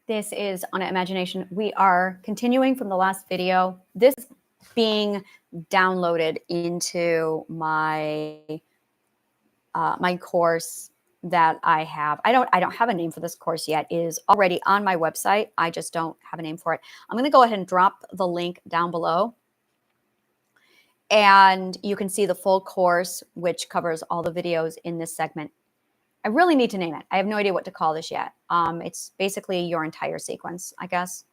This is On Imagination. We are continuing from the last video. This is being downloaded into my my course that I have. I don't have a name for this course yet. It is already on my website. I just don't have a name for it. I'm going to go ahead and drop the link down below. And you can see the full course, which covers all the videos in this segment. I really need to name it. I have no idea what to call this yet. It's basically your entire sequence, I guess.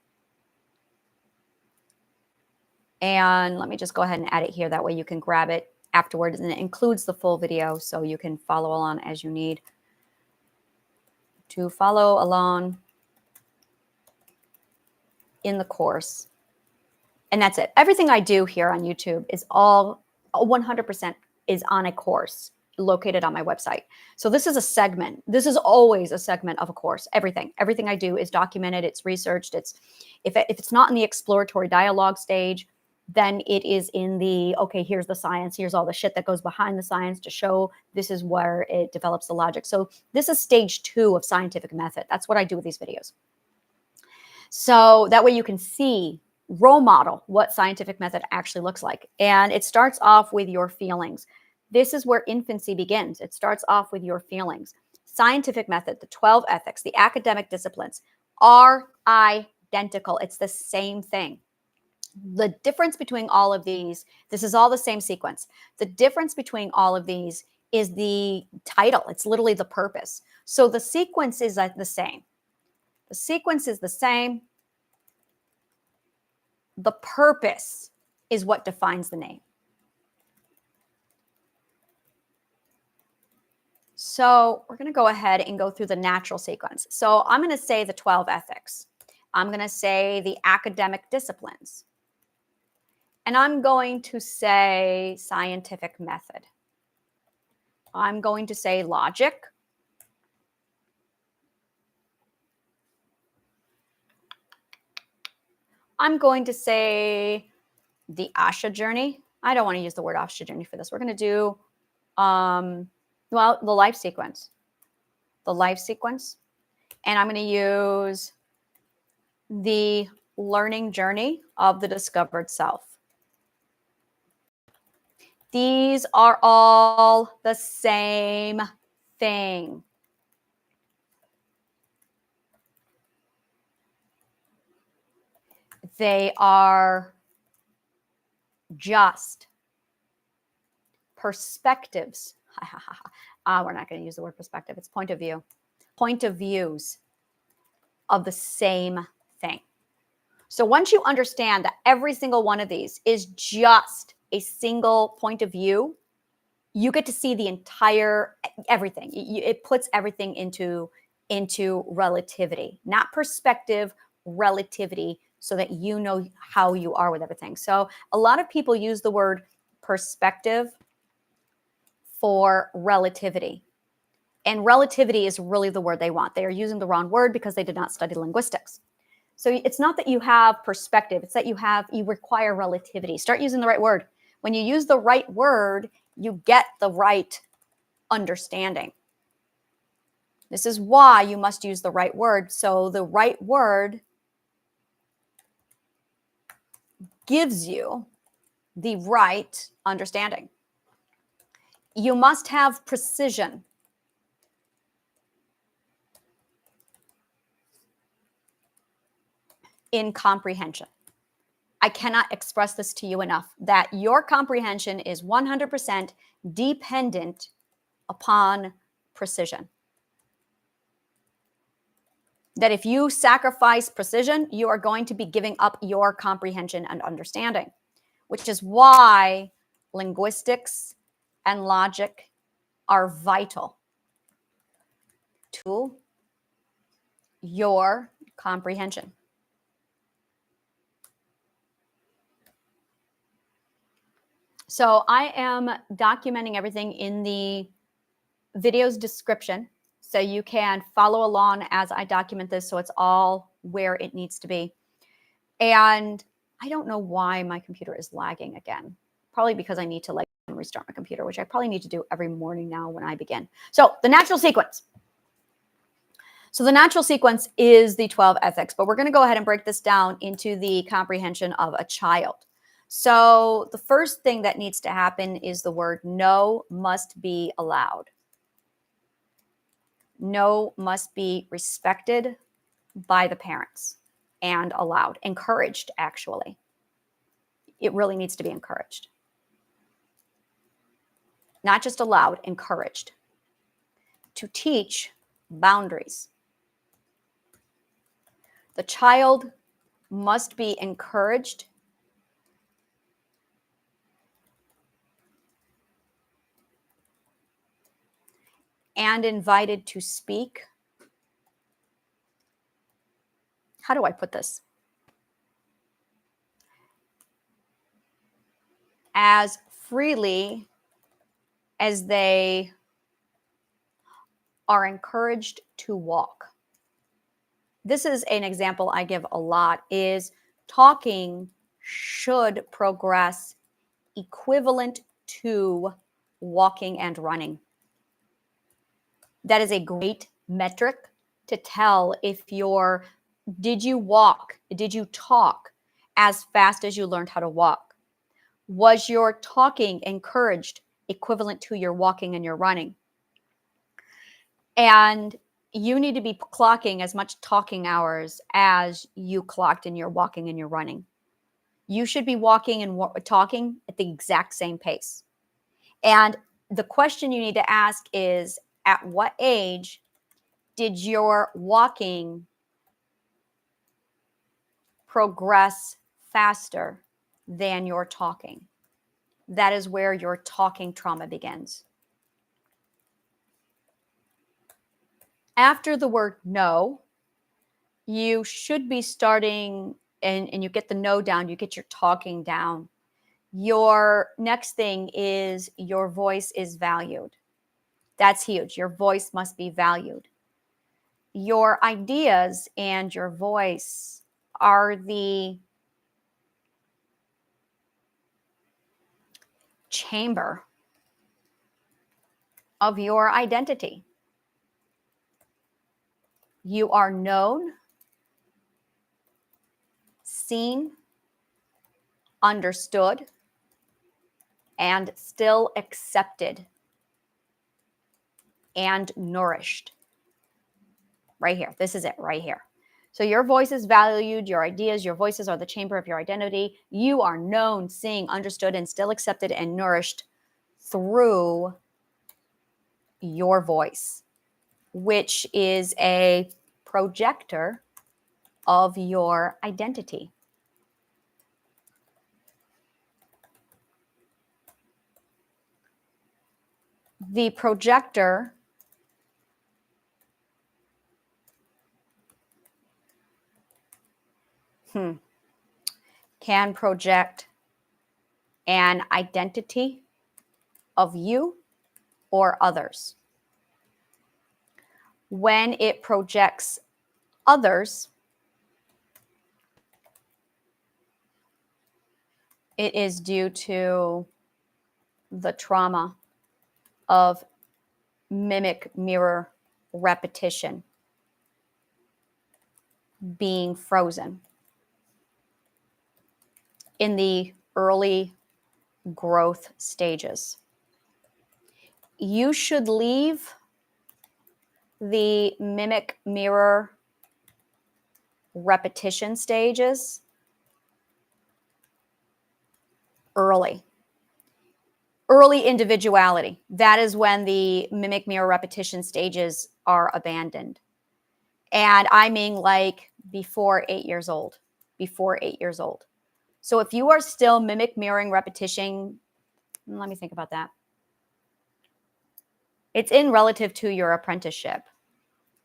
And let me just go ahead and add it here. That way you can grab it afterwards, and it includes the full video, so you can follow along as you need to follow along in the course. And that's it. Everything I do here on YouTube is all 100% is on a course located on my website. So this is a segment. This is always a segment of a course. Everything I do is documented. It's researched. It's if it's not in the exploratory dialogue stage, then it is in the, okay, here's the science. Here's all the shit that goes behind the science to show this is where it develops the logic. So this is stage 2 of scientific method. That's what I do with these videos. So that way you can see, role model what scientific method actually looks like. And it starts off with your feelings. This is where infancy begins. It starts off with your feelings. Scientific method, the 12 ethics, the academic disciplines are identical. It's the same thing. The difference between all of these, this is all the same sequence. The difference between all of these is the title. It's literally the purpose. So the sequence is the same. The sequence is the same. The purpose is what defines the name. So we're going to go ahead and go through the natural sequence. So I'm going to say the 12 ethics. I'm going to say the academic disciplines. And I'm going to say scientific method. I'm going to say logic. I'm going to say the Asha journey. I don't want to use the word Asha journey for this. We're going to do, well, the life sequence. The life sequence. And I'm going to use the learning journey of the discovered self. These are all the same thing. They are just perspectives. We're not going to use the word perspective. It's point of view. Point of views of the same thing. So once you understand that every single one of these is just a single point of view, you get to see the entire everything. It puts everything into relativity, not perspective, relativity, so that you know how you are with everything. So a lot of people use the word perspective for relativity. And relativity is really the word they want. They are using the wrong word because they did not study linguistics. So it's not that you have perspective, it's that you require relativity. Start using the right word. When you use the right word, you get the right understanding. This is why you must use the right word. So the right word gives you the right understanding. You must have precision. In comprehension. I cannot express this to you enough, that your comprehension is 100% dependent upon precision. That if you sacrifice precision, you are going to be giving up your comprehension and understanding, which is why linguistics and logic are vital to your comprehension. So I am documenting everything in the video's description, so you can follow along as I document this, so it's all where it needs to be. And I don't know why my computer is lagging again. Probably because I need to restart my computer, which I probably need to do every morning now when I begin. So the natural sequence. So the natural sequence is the 12 ethics, but we're going to go ahead and break this down into the comprehension of a child. So the first thing that needs to happen is the word no must be allowed. No must be respected by the parents and allowed, encouraged, actually. It really needs to be encouraged. Not just allowed, encouraged. To teach boundaries. The child must be encouraged and invited to speak. How do I put this? As freely as they are encouraged to walk. This is an example I give a lot, is talking should progress equivalent to walking and running. That is a great metric to tell if did you walk, did you talk as fast as you learned how to walk? Was your talking encouraged equivalent to your walking and your running? And you need to be clocking as much talking hours as you clocked in your walking and your running. You should be walking and talking at the exact same pace. And the question you need to ask is, at what age did your walking progress faster than your talking? That is where your talking trauma begins. After the word no, you should be starting, and you get the no down, you get your talking down. Your next thing is your voice is valued. That's huge. Your voice must be valued. Your ideas and your voice are the chamber of your identity. You are known, seen, understood, and still accepted and nourished. Right here. This is it right here. So your voice is valued, your ideas, your voices are the chamber of your identity. You are known, seen, understood, and still accepted and nourished through your voice, which is a projector of your identity. The projector can project an identity of you or others. When it projects others, it is due to the trauma of mimic mirror repetition being frozen in the early growth stages. You should leave the mimic mirror repetition stages early. Early individuality. That is when the mimic mirror repetition stages are abandoned. And I mean like before 8 years old. Before 8 years old. So if you are still mimic mirroring repetition, let me think about that. It's in relative to your apprenticeship,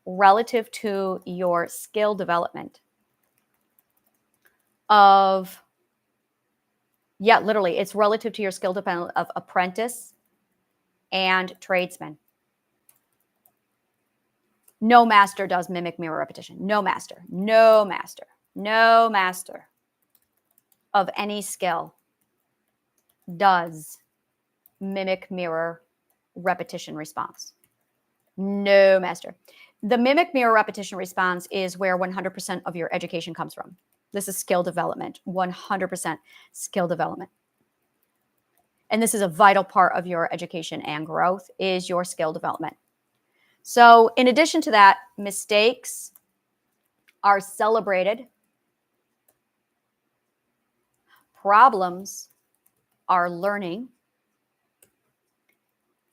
relative to your skill development of, yeah, literally, it's relative to your skill development of apprentice and tradesman. No master does mimic mirror repetition. No master, no master, no master of any skill does mimic mirror repetition response. No master. The mimic, mirror, repetition response is where 100% of your education comes from. This is skill development, 100% skill development. And this is a vital part of your education and growth, is your skill development. So in addition to that, mistakes are celebrated. Problems are learning.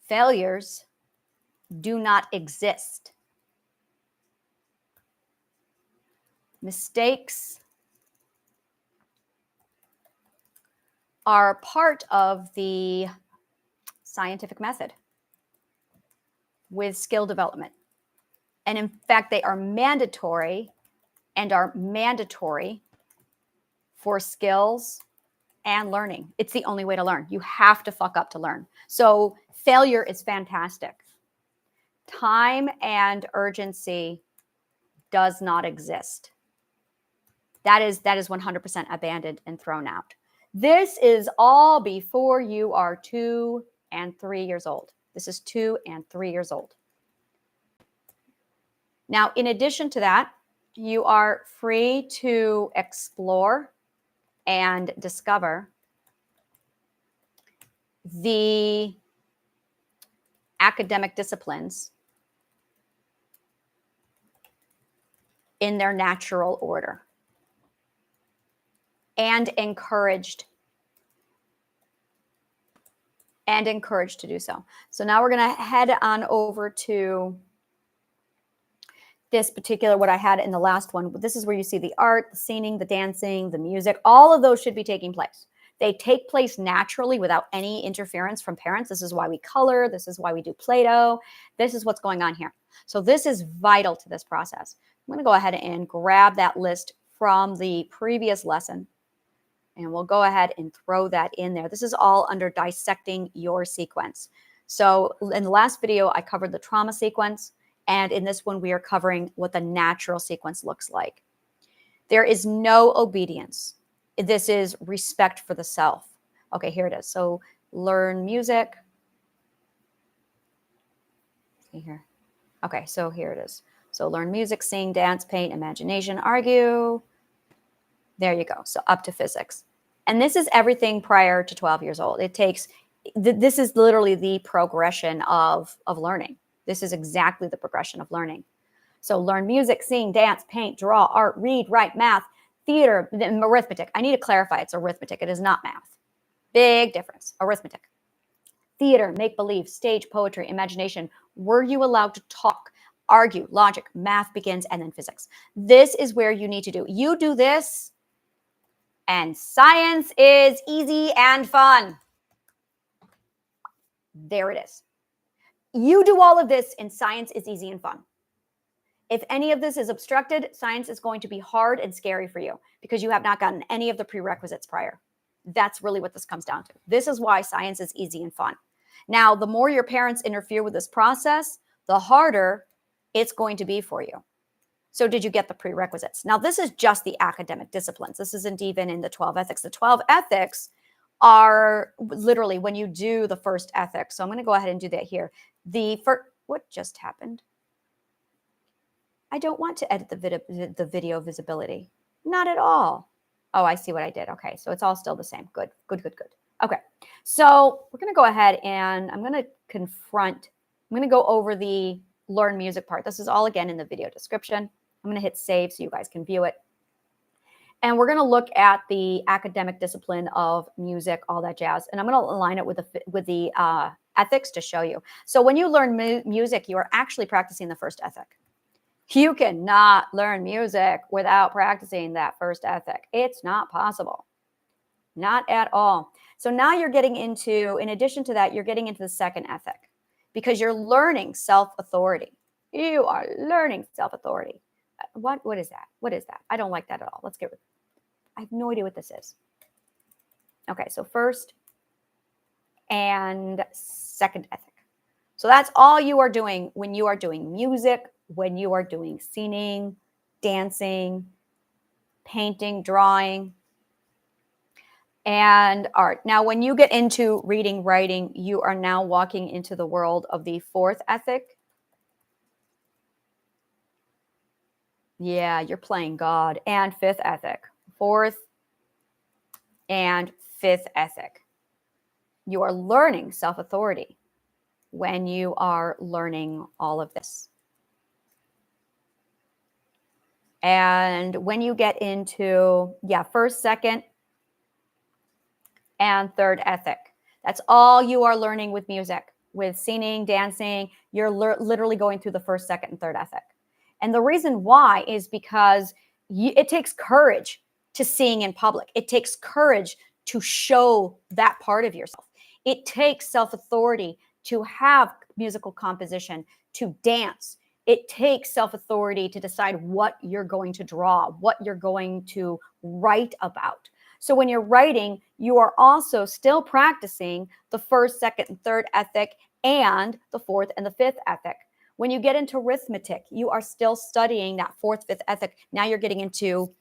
Failures do not exist. Mistakes are part of the scientific method with skill development. And in fact, they are mandatory and are mandatory for skills and learning. It's the only way to learn. You have to fuck up to learn. So failure is fantastic. Time and urgency does not exist. That is 100% abandoned and thrown out. This is all before you are 2 and 3 years old. This is 2 and 3 years old. Now, in addition to that, you are free to explore and discover the academic disciplines in their natural order, and encouraged to do so. So now we're going to head on over to this particular, what I had in the last one. This is where you see the art, the singing, the dancing, the music. All of those should be taking place. They take place naturally without any interference from parents. This is why we color. This is why we do Play-Doh. This is what's going on here. So this is vital to this process. I'm going to go ahead and grab that list from the previous lesson, and we'll go ahead and throw that in there. This is all under dissecting your sequence. So in the last video, I covered the trauma sequence. And in this one, we are covering what the natural sequence looks like. There is no obedience. This is respect for the self. Okay, here it is. So learn music. See here. Okay, so here it is. So learn music, sing, dance, paint, imagination, argue. There you go. So up to physics. And this is everything prior to 12 years old. It takes, this is literally the progression of learning. This is exactly the progression of learning. So learn music, sing, dance, paint, draw, art, read, write, math, theater, arithmetic. I need to clarify, it's arithmetic. It is not math. Big difference. Arithmetic. Theater, make-believe, stage, poetry, imagination. Were you allowed to talk, argue, logic, math begins, and then physics. This is where you need to do. You do this, and science is easy and fun. There it is. You do all of this, and science is easy and fun. If any of this is obstructed, science is going to be hard and scary for you because you have not gotten any of the prerequisites prior. That's really what this comes down to. This is why science is easy and fun. Now, the more your parents interfere with this process, the harder it's going to be for you. So did you get the prerequisites? Now, this is just the academic disciplines. This isn't even in the 12 ethics. The 12 ethics are literally when you do the first ethic. So I'm going to go ahead and do that here. What just happened? I don't want to edit the video visibility. Not at all. Oh, I see what I did. Okay, so it's all still the same. Good. Okay, so we're going to go ahead and I'm going to go over the learn music part. This is all again in the video description. I'm going to hit save so you guys can view it. And we're going to look at the academic discipline of music, all that jazz. And I'm going to align it with the ethics to show you. So when you learn music, you are actually practicing the first ethic. You cannot learn music without practicing that first ethic. It's not possible. Not at all. So now you're getting into, in addition to that, you're getting into the second ethic because you're learning self-authority. You are learning self-authority. What is that? What is that? I don't like that at all. Let's get rid of it. I have no idea what this is. Okay, so first and second ethic. So that's all you are doing when you are doing music, when you are doing singing, dancing, painting, drawing, and art. Now, when you get into reading, writing, you are now walking into the world of the fourth ethic Yeah, you're playing God. And fifth ethic. Fourth and fifth ethic. You are learning self-authority when you are learning all of this. And when you get into, first, second, and third ethic, that's all you are learning with music, with singing, dancing. You're literally going through the first, second, and third ethic. And the reason why is because it takes courage to sing in public. It takes courage to show that part of yourself. It takes self-authority to have musical composition, to dance. It takes self-authority to decide what you're going to draw, what you're going to write about. So when you're writing, you are also still practicing the first, second, and third ethic and the fourth and the fifth ethic. When you get into arithmetic, you are still studying that fourth, fifth ethic. Now you're getting into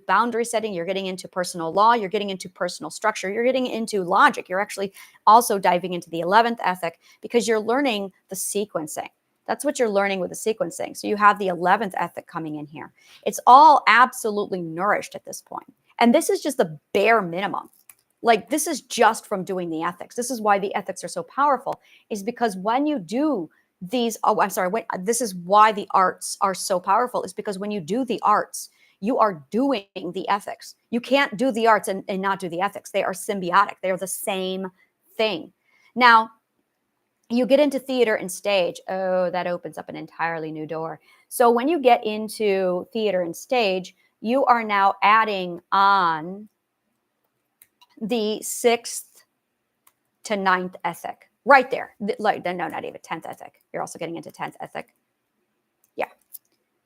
boundary setting, you're getting into personal law, you're getting into personal structure, you're getting into logic. You're actually also diving into the 11th ethic because you're learning the sequencing. That's what you're learning with the sequencing. So you have the 11th ethic coming in here. It's all absolutely nourished at this point. And this is just the bare minimum. Like, this is just from doing the ethics. This is why the ethics are so powerful, is because when you do these, this is why the arts are so powerful, is because when you do the arts, you are doing the ethics. You can't do the arts and not do the ethics. They are symbiotic. They are the same thing. Now, you get into theater and stage. Oh, that opens up an entirely new door. So when you get into theater and stage, you are now adding on the 6th to 9th ethic right there. Like, no, not even 10th ethic. You're also getting into 10th ethic. Yeah.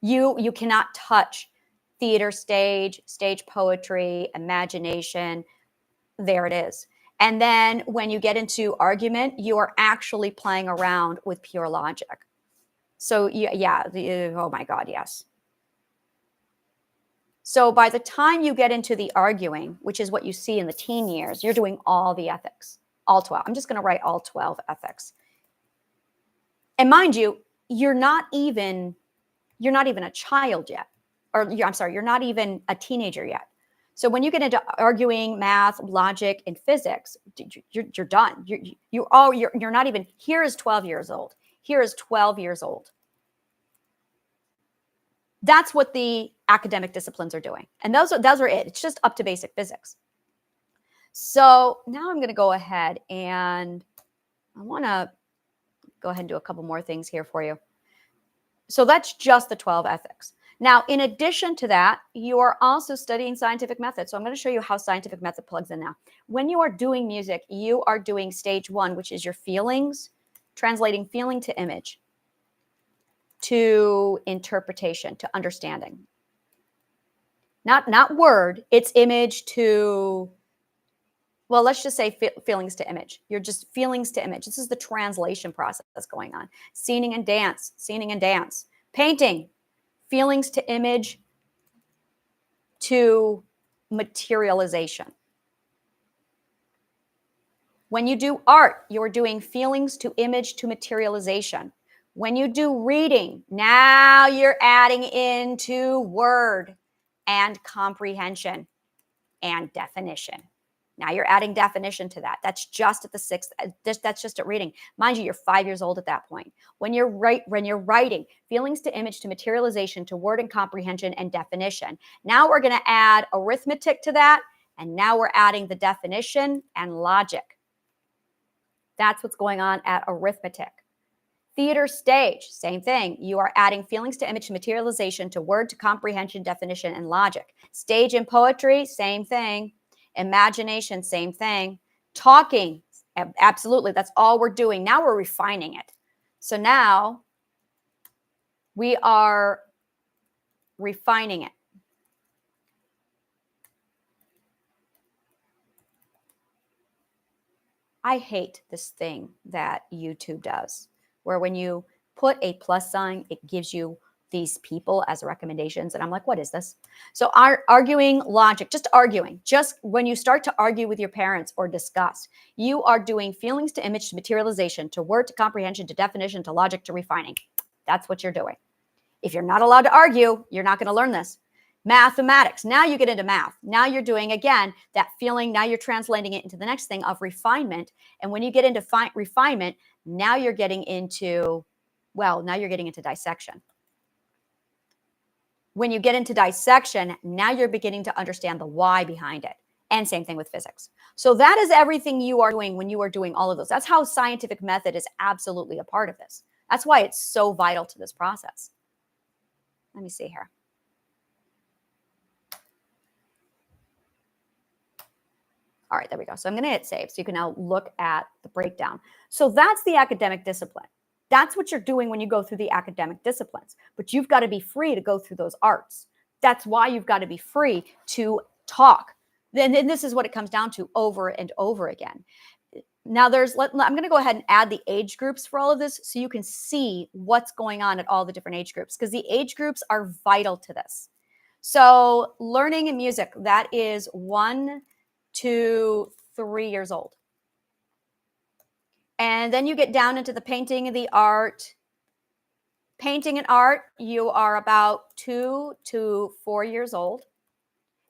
You cannot touch theater, stage poetry, imagination. There it is. And then when you get into argument, you are actually playing around with pure logic. So oh my God, yes. So by the time you get into the arguing, which is what you see in the teen years, you're doing all the ethics, all 12. I'm just going to write all 12 ethics. And mind you, you're not even a child yet. You're not even a teenager yet. So when you get into arguing, math, logic, and physics, you're done. You're not even, here is 12 years old. Here is 12 years old. That's what the academic disciplines are doing. And those are it. It's just up to basic physics. So now I'm going to go ahead and I want to go ahead and do a couple more things here for you. So that's just the 12 ethics. Now, in addition to that, you are also studying scientific method. So I'm going to show you how scientific method plugs in now. When you are doing music, you are doing stage 1, which is your feelings, translating feeling to image, to interpretation, to understanding. Not word, it's image to, well, let's just say feelings to image. You're just feelings to image. This is the translation process that's going on. Singing and dance. Painting, feelings to image to materialization. When you do art, you're doing feelings to image to materialization. When you do reading, now you're adding into word and comprehension and definition. Now you're adding definition to that. That's just at the 6th. That's just at reading. Mind you, you're 5 years old at that point. When you're writing, feelings to image to materialization to word and comprehension and definition. Now we're going to add arithmetic to that, and now we're adding the definition and logic. That's what's going on at arithmetic. Theater, stage, same thing. You are adding feelings to image to materialization to word to comprehension, definition, and logic. Stage and poetry, same thing. Imagination, same thing. Talking, absolutely. That's all we're doing. Now we're refining it. So now we are refining it. I hate this thing that YouTube does, where when you put a plus sign, it gives you these people as recommendations. And I'm like, what is this? So arguing logic, just arguing, just when you start to argue with your parents or discuss, you are doing feelings to image to materialization, to word to comprehension, to definition, to logic, to refining. That's what you're doing. If you're not allowed to argue, you're not going to learn this. Mathematics. Now you get into math. Now you're doing, again, that feeling. Now you're translating it into the next thing of refinement. And when you get into refinement, now you're getting into, well, now you're getting into dissection. When you get into dissection, now you're beginning to understand the why behind it. And same thing with physics. So that is everything you are doing when you are doing all of those. That's how scientific method is absolutely a part of this. That's why it's so vital to this process. Let me see here. All right, there we go. So I'm going to hit save. So you can now look at the breakdown. So that's the academic discipline. That's what you're doing when you go through the academic disciplines. But you've got to be free to go through those arts. That's why you've got to be free to talk. Then this is what it comes down to over and over again. Now I'm going to go ahead and add the age groups for all of this so you can see what's going on at all the different age groups, because the age groups are vital to this. So learning and music, that is 1 to 3 years old. And then you get down into the painting and the art. Painting and art, you are about 2 to 4 years old.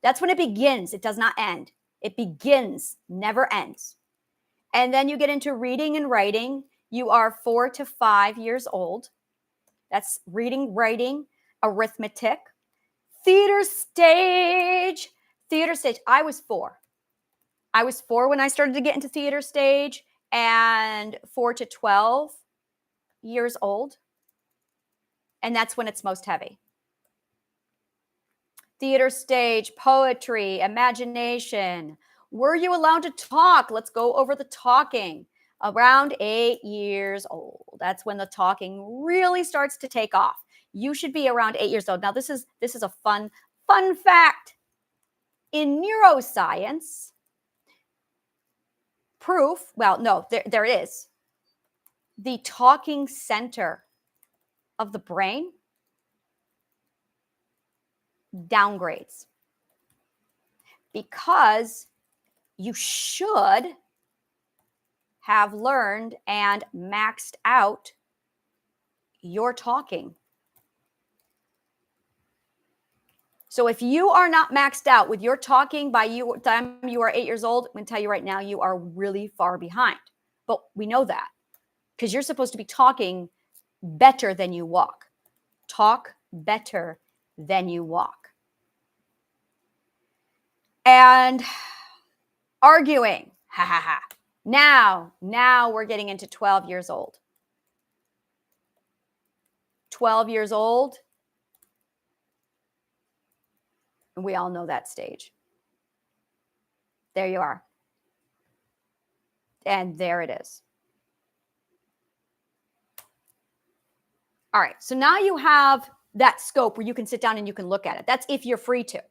That's when it begins. It does not end. It begins, never ends. And then you get into reading and writing. You are 4 to 5 years old. That's reading, writing, arithmetic. Theater stage. Theater stage. I was 4. I was 4 when I started to get into theater stage, and 4 to 12 years old. And that's when it's most heavy. Theater stage, poetry, imagination. Were you allowed to talk? Let's go over the talking. Around 8 years old. That's when the talking really starts to take off. You should be around 8 years old. Now, this is a fun fact. In neuroscience, proof, well, no, there it is. The talking center of the brain downgrades because you should have learned and maxed out your talking. So if you are not maxed out with your talking by the time you are 8 years old, I'm going to tell you right now, you are really far behind. But we know that because you're supposed to be talking better than you walk. Talk better than you walk. And arguing, ha ha ha. Now we're getting into 12 years old. 12 years old. And we all know that stage. There you are. And there it is. All right. So now you have that scope where you can sit down and you can look at it. That's if you're free to.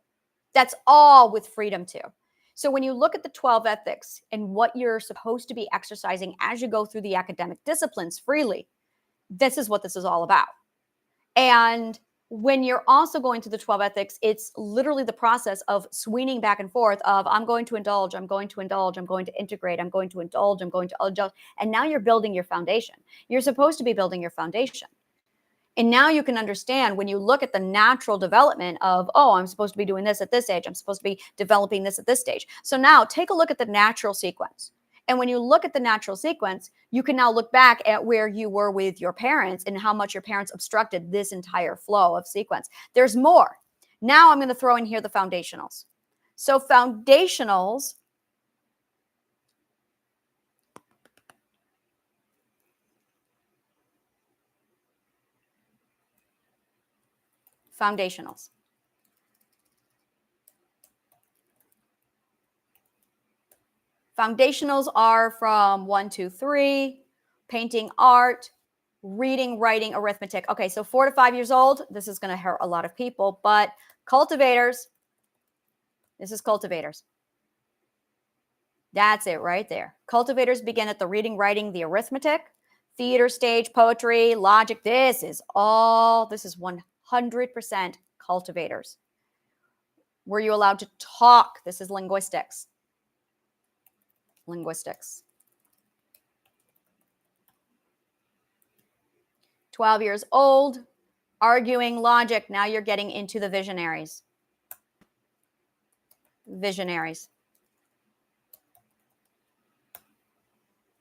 That's all with freedom to. So when you look at the 12 ethics and what you're supposed to be exercising as you go through the academic disciplines freely, this is what this is all about. And when you're also going through the 12 ethics, it's literally the process of swinging back and forth of I'm going to indulge, I'm going to indulge, I'm going to integrate, I'm going to indulge, I'm going to indulge. And now you're building your foundation. You're supposed to be building your foundation. And now you can understand when you look at the natural development of, oh, I'm supposed to be doing this at this age. I'm supposed to be developing this at this stage. So now take a look at the natural sequence. And when you look at the natural sequence, you can now look back at where you were with your parents and how much your parents obstructed this entire flow of sequence. There's more. Now I'm going to throw in here the foundationals. So foundationals Foundationals. Foundationals are from 1, 2, 3, painting, art, reading, writing, arithmetic. Okay, so 4 to 5 years old, this is going to hurt a lot of people, but cultivators, this is cultivators. That's it right there. Cultivators begin at the reading, writing, the arithmetic, theater stage, poetry, logic. This is 100% cultivators. Were you allowed to talk? This is linguistics. Linguistics. 12 years old, arguing, logic. Now you're getting into the visionaries. Visionaries.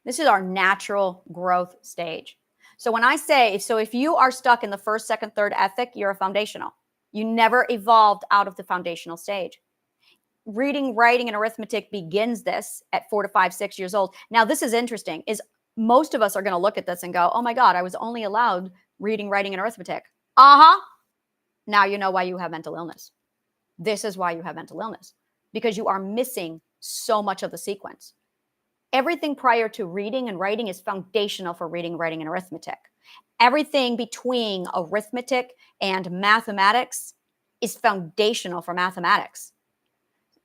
This is our natural growth stage. So when I say, so if you are stuck in the first, second, third ethic, you're a foundational. You never evolved out of the foundational stage. Reading, writing, and arithmetic begins this at 4 to 5, 6 years old. Now, this is interesting, is most of us are going to look at this and go, oh my God, I was only allowed reading, writing, and arithmetic. Now you know why you have mental illness. This is why you have mental illness, because you are missing so much of the sequence. Everything prior to reading and writing is foundational for reading, writing, and arithmetic. Everything between arithmetic and mathematics is foundational for mathematics.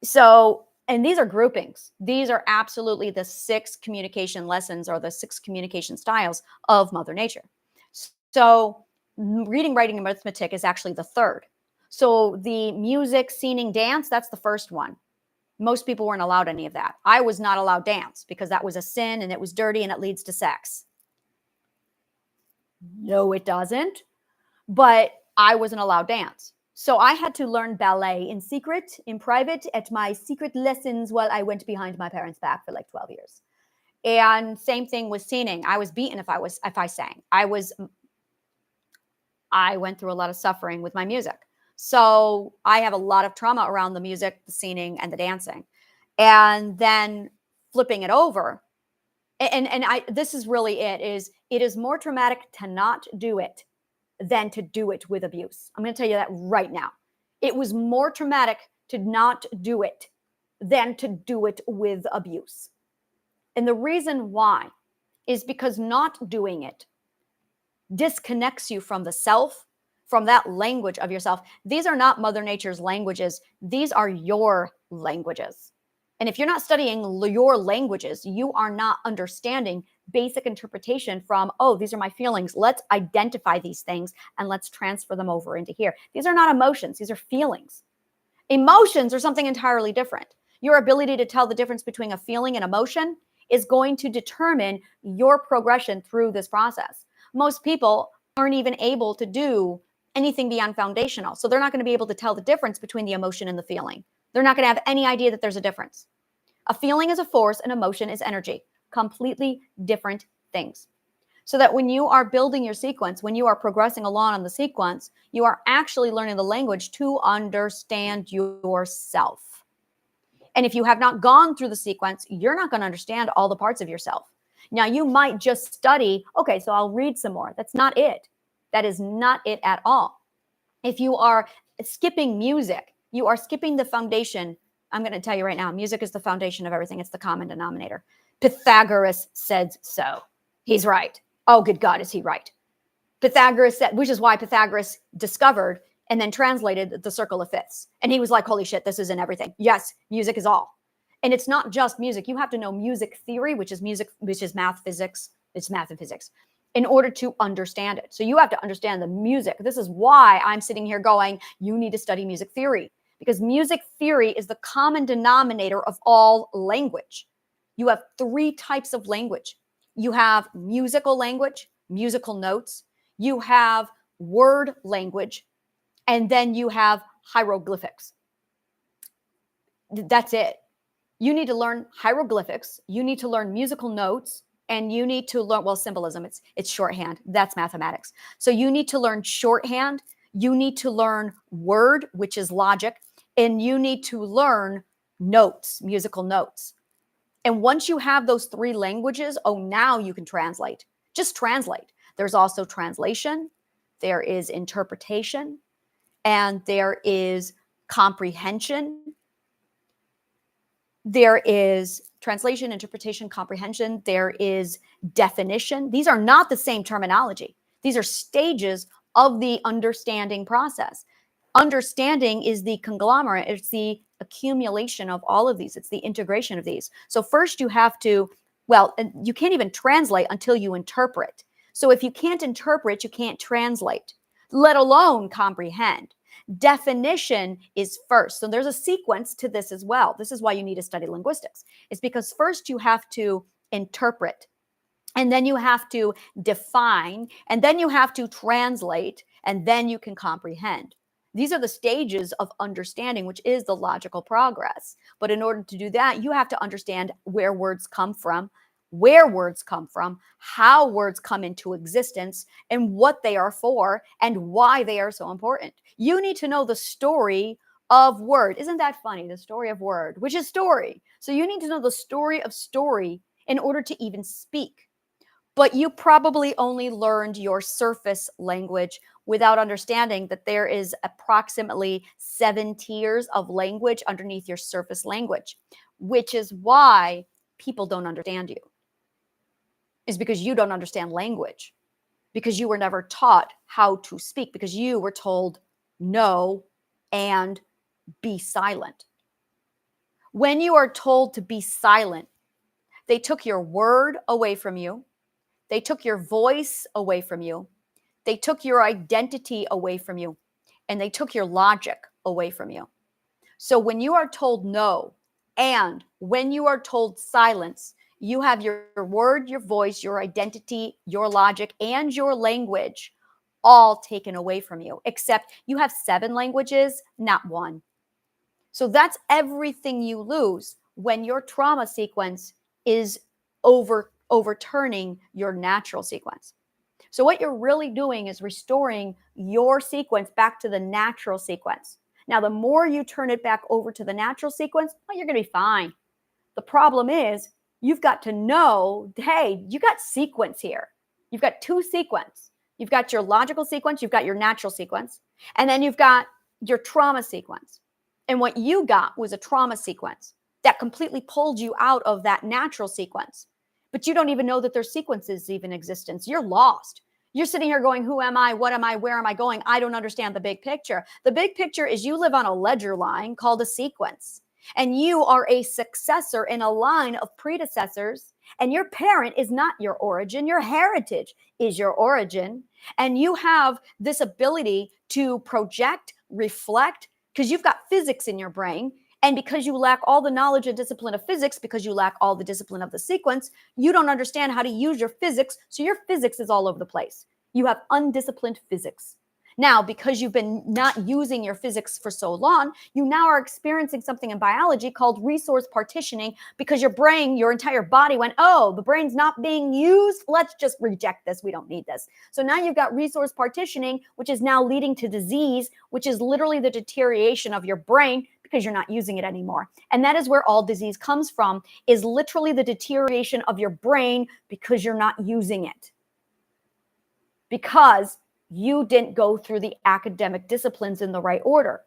So, and these are groupings. These are absolutely the 6 communication lessons or the 6 communication styles of Mother Nature. So reading, writing, and arithmetic is actually the 3rd. So the music, singing, dance, that's the 1st one. Most people weren't allowed any of that. I was not allowed dance because that was a sin and it was dirty and it leads to sex. No, it doesn't. But I wasn't allowed dance. So I had to learn ballet in secret, in private, at my secret lessons while I went behind my parents' back for like 12 years. And same thing with singing. I was beaten if I sang. I went through a lot of suffering with my music. So I have a lot of trauma around the music, the singing, and the dancing. And then flipping it over, this is really it is more traumatic to not do it than to do it with abuse. I'm going to tell you that right now. It was more traumatic to not do it than to do it with abuse. And the reason why is because not doing it disconnects you from the self, from that language of yourself. These are not Mother Nature's languages. These are your languages. And if you're not studying your languages, you are not understanding basic interpretation from, oh, these are my feelings. Let's identify these things and let's transfer them over into here. These are not emotions. These are feelings. Emotions are something entirely different. Your ability to tell the difference between a feeling and emotion is going to determine your progression through this process. Most people aren't even able to do anything beyond foundational. So they're not going to be able to tell the difference between the emotion and the feeling. They're not going to have any idea that there's a difference. A feeling is a force, and emotion is energy. Completely different things. So that when you are building your sequence, when you are progressing along on the sequence, you are actually learning the language to understand yourself. And if you have not gone through the sequence, you're not going to understand all the parts of yourself. Now, you might just study, okay, so I'll read some more. That's not it. That is not it at all. If you are skipping music, you are skipping the foundation. I'm going to tell you right now, music is the foundation of everything. It's the common denominator. Pythagoras said so. He's right. Oh, good God, is he right? Pythagoras said, which is why Pythagoras discovered and then translated the circle of fifths. And he was like, holy shit, this is in everything. Yes, music is all. And it's not just music. You have to know music theory, which is math, physics. It's math and physics in order to understand it. So you have to understand the music. This is why I'm sitting here going, you need to study music theory, because music theory is the common denominator of all language. You have 3 types of language. You have musical language, musical notes. You have word language, and then you have hieroglyphics. That's it. You need to learn hieroglyphics. You need to learn musical notes, and you need to learn, well, symbolism, it's shorthand. That's mathematics. So you need to learn shorthand. You need to learn word, which is logic, and you need to learn notes, musical notes. And once you have those 3 languages, oh, now you can translate. Just translate. There's also translation. There is interpretation, and there is comprehension. There is translation, interpretation, comprehension. There is definition. These are not the same terminology. These are stages of the understanding process. Understanding is the conglomerate. It's the accumulation of all of these. It's the integration of these. So first you have to, well, you can't even translate until you interpret. So if you can't interpret, you can't translate, let alone comprehend. Definition is first. So there's a sequence to this as well. This is why you need to study linguistics. It's because first you have to interpret. And then you have to define, and then you have to translate, and then you can comprehend. These are the stages of understanding, which is the logical progress. But in order to do that, you have to understand where words come from, how words come into existence, and what they are for, and why they are so important. You need to know the story of word. Isn't that funny? The story of word, which is story. So you need to know the story of story in order to even speak. But you probably only learned your surface language without understanding that there is approximately 7 tiers of language underneath your surface language, which is why people don't understand you, is because you don't understand language, because you were never taught how to speak, because you were told no and be silent. When you are told to be silent, they took your word away from you. They took your voice away from you. They took your identity away from you. And they took your logic away from you. So when you are told no, and when you are told silence, you have your word, your voice, your identity, your logic, and your language all taken away from you, except you have 7 languages, not 1. So that's everything you lose when your trauma sequence is overturning your natural sequence. So what you're really doing is restoring your sequence back to the natural sequence. Now, the more you turn it back over to the natural sequence, well, you're going to be fine. The problem is you've got to know, hey, you got sequence here. You've got 2 sequence. You've got your logical sequence, you've got your natural sequence, and then you've got your trauma sequence. And what you got was a trauma sequence that completely pulled you out of that natural sequence. But you don't even know that there's sequences even in existence. You're lost. You're sitting here going, who am I? What am I? Where am I going? I don't understand the big picture. The big picture is you live on a ledger line called a sequence. And you are a successor in a line of predecessors. And your parent is not your origin. Your heritage is your origin. And you have this ability to project, reflect, because you've got physics in your brain. And because you lack all the knowledge and discipline of physics, because you lack all the discipline of the sequence, you don't understand how to use your physics. So your physics is all over the place. You have undisciplined physics. Now, because you've been not using your physics for so long, you now are experiencing something in biology called resource partitioning, because your brain, your entire body went, oh, the brain's not being used. Let's just reject this. We don't need this. So now you've got resource partitioning, which is now leading to disease, which is literally the deterioration of your brain because you're not using it anymore. And that is where all disease comes from, is literally the deterioration of your brain because you're not using it. Because you didn't go through the academic disciplines in the right order.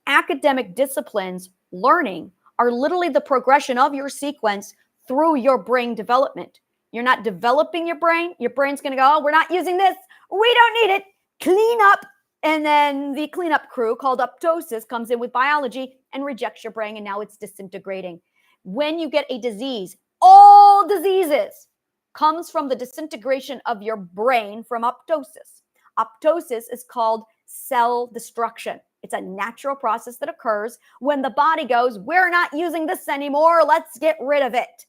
Academic disciplines, learning, are literally the progression of your sequence through your brain development. You're not developing your brain. Your brain's going to go, oh, we're not using this. We don't need it. Clean up. And then the cleanup crew called apoptosis comes in with biology and rejects your brain, and now it's disintegrating. When you get a disease, all diseases comes from the disintegration of your brain from apoptosis. Apoptosis is called cell destruction. It's a natural process that occurs when the body goes, we're not using this anymore, let's get rid of it.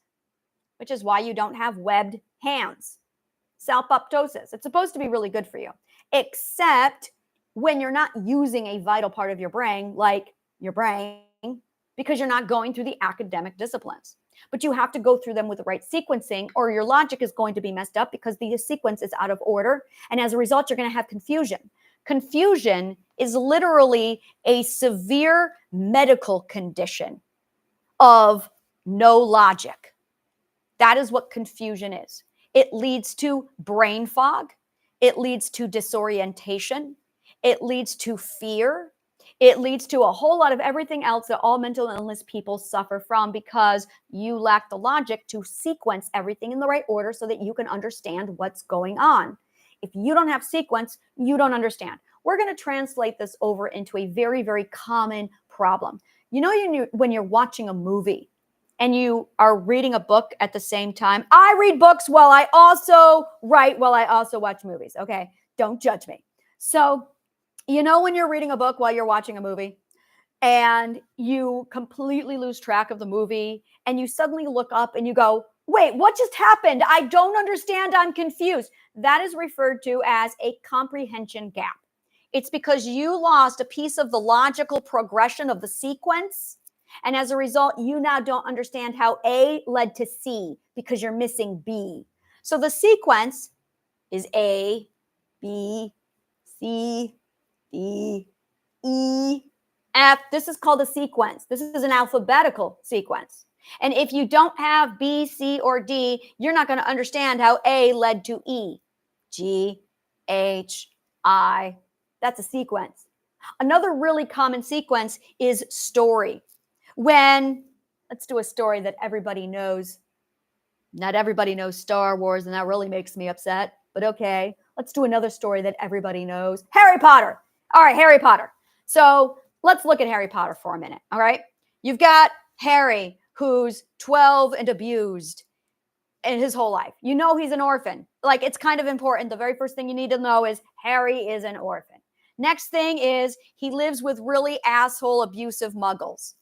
Which is why you don't have webbed hands. Self-apoptosis. It's supposed to be really good for you, except when you're not using a vital part of your brain, like your brain, because you're not going through the academic disciplines. But you have to go through them with the right sequencing, or your logic is going to be messed up because the sequence is out of order. And as a result, you're going to have confusion. Confusion is literally a severe medical condition of no logic. That is what confusion is. It leads to brain fog. It leads to disorientation. It leads to fear. It leads to a whole lot of everything else that all mental illness people suffer from, because you lack the logic to sequence everything in the right order so that you can understand what's going on. If you don't have sequence, you don't understand. We're going to translate this over into a very, very common problem. You know, when you're watching a movie and you are reading a book at the same time. I read books while I also write, while I also watch movies. Okay, don't judge me. So, you know, when you're reading a book while you're watching a movie and you completely lose track of the movie and you suddenly look up and you go, Wait, what just happened? I don't understand. I'm confused. That is referred to as a comprehension gap. It's because you lost a piece of the logical progression of the sequence. And as a result, you now don't understand how A led to C because you're missing B. So the sequence is A, B, C, D, E, F. This is called a sequence. This is an alphabetical sequence. And if you don't have B, C, or D, you're not going to understand how A led to E, G, H, I. That's a sequence. Another really common sequence is story. Let's do a story that everybody knows. Not everybody knows Star Wars, and that really makes me upset, but okay. Let's do another story that everybody knows. Harry Potter. All right, Harry Potter. So let's look at Harry Potter for a minute, all right? You've got Harry, who's 12 and abused in his whole life. You know he's an orphan. Like, it's kind of important. The very first thing you need to know is Harry is an orphan. Next thing is he lives with really asshole, abusive muggles.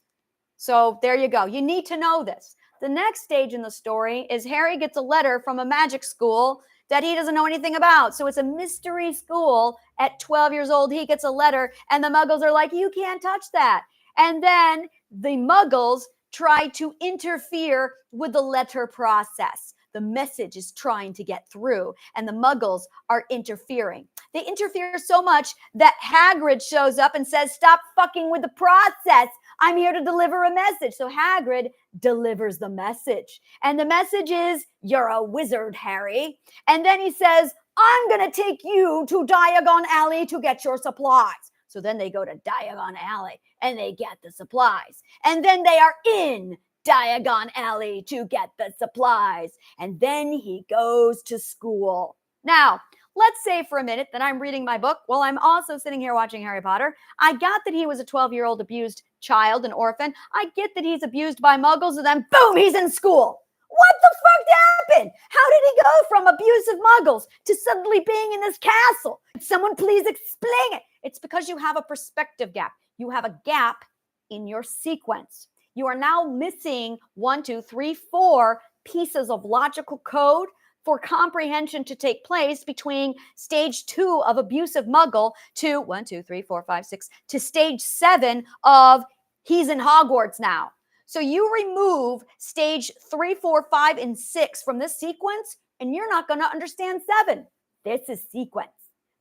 So there you go. You need to know this. The next stage in the story is Harry gets a letter from a magic school that he doesn't know anything about. So it's a mystery school. At 12 years old, he gets a letter, and the muggles are like, you can't touch that. And then the muggles try to interfere with the letter process. The message is trying to get through, and the muggles are interfering. They interfere so much that Hagrid shows up and says, stop fucking with the process. I'm here to deliver a message. So Hagrid delivers the message. And the message is, you're a wizard, Harry. And then he says, I'm going to take you to Diagon Alley to get your supplies. So then they go to Diagon Alley and they get the supplies. And then they are in Diagon Alley to get the supplies. And then he goes to school. Now, let's say for a minute that I'm reading my book while I'm also sitting here watching Harry Potter. I got that he was a 12-year-old abused child, an orphan. I get that he's abused by muggles, and then boom, he's in school. What the fuck happened? How did he go from abusive muggles to suddenly being in this castle? Could someone please explain it? It's because you have a perspective gap. You have a gap in your sequence. You are now missing 1, 2, 3, 4 pieces of logical code for comprehension to take place between stage 2 of abusive muggle to 1, 2, 3, 4, 5, 6 to stage 7 of he's in Hogwarts now. So you remove stage 3, 4, 5, and 6 from this sequence, and you're not going to understand 7. This is sequence.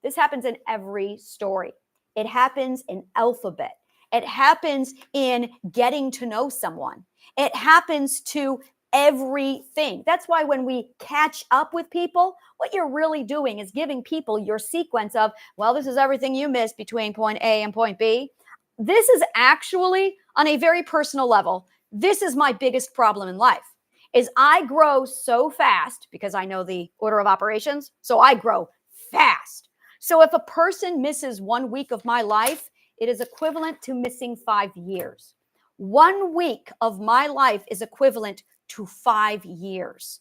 This happens in every story. It happens in alphabet. It happens in getting to know someone. It happens to everything. That's why when we catch up with people, what you're really doing is giving people your sequence of, well, this is everything you missed between point A and point B. This is actually on a very personal level. This is my biggest problem in life, is I grow so fast because I know the order of operations. So I grow fast. So if a person misses 1 week of my life, it is equivalent to missing 5 years. 1 week of my life is equivalent to 5 years.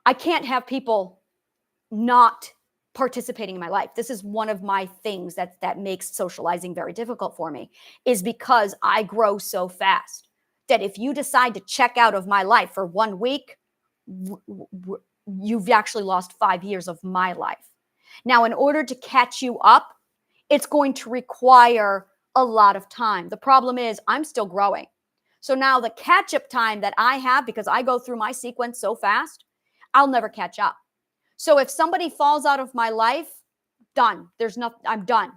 I can't have people not participating in my life. This is one of my things that makes socializing very difficult for me, is because I grow so fast that if you decide to check out of my life for 1 week, you've actually lost 5 years of my life. Now, in order to catch you up, it's going to require a lot of time. The problem is I'm still growing. So now the catch-up time that I have, because I go through my sequence so fast, I'll never catch up. So if somebody falls out of my life, done. I'm done.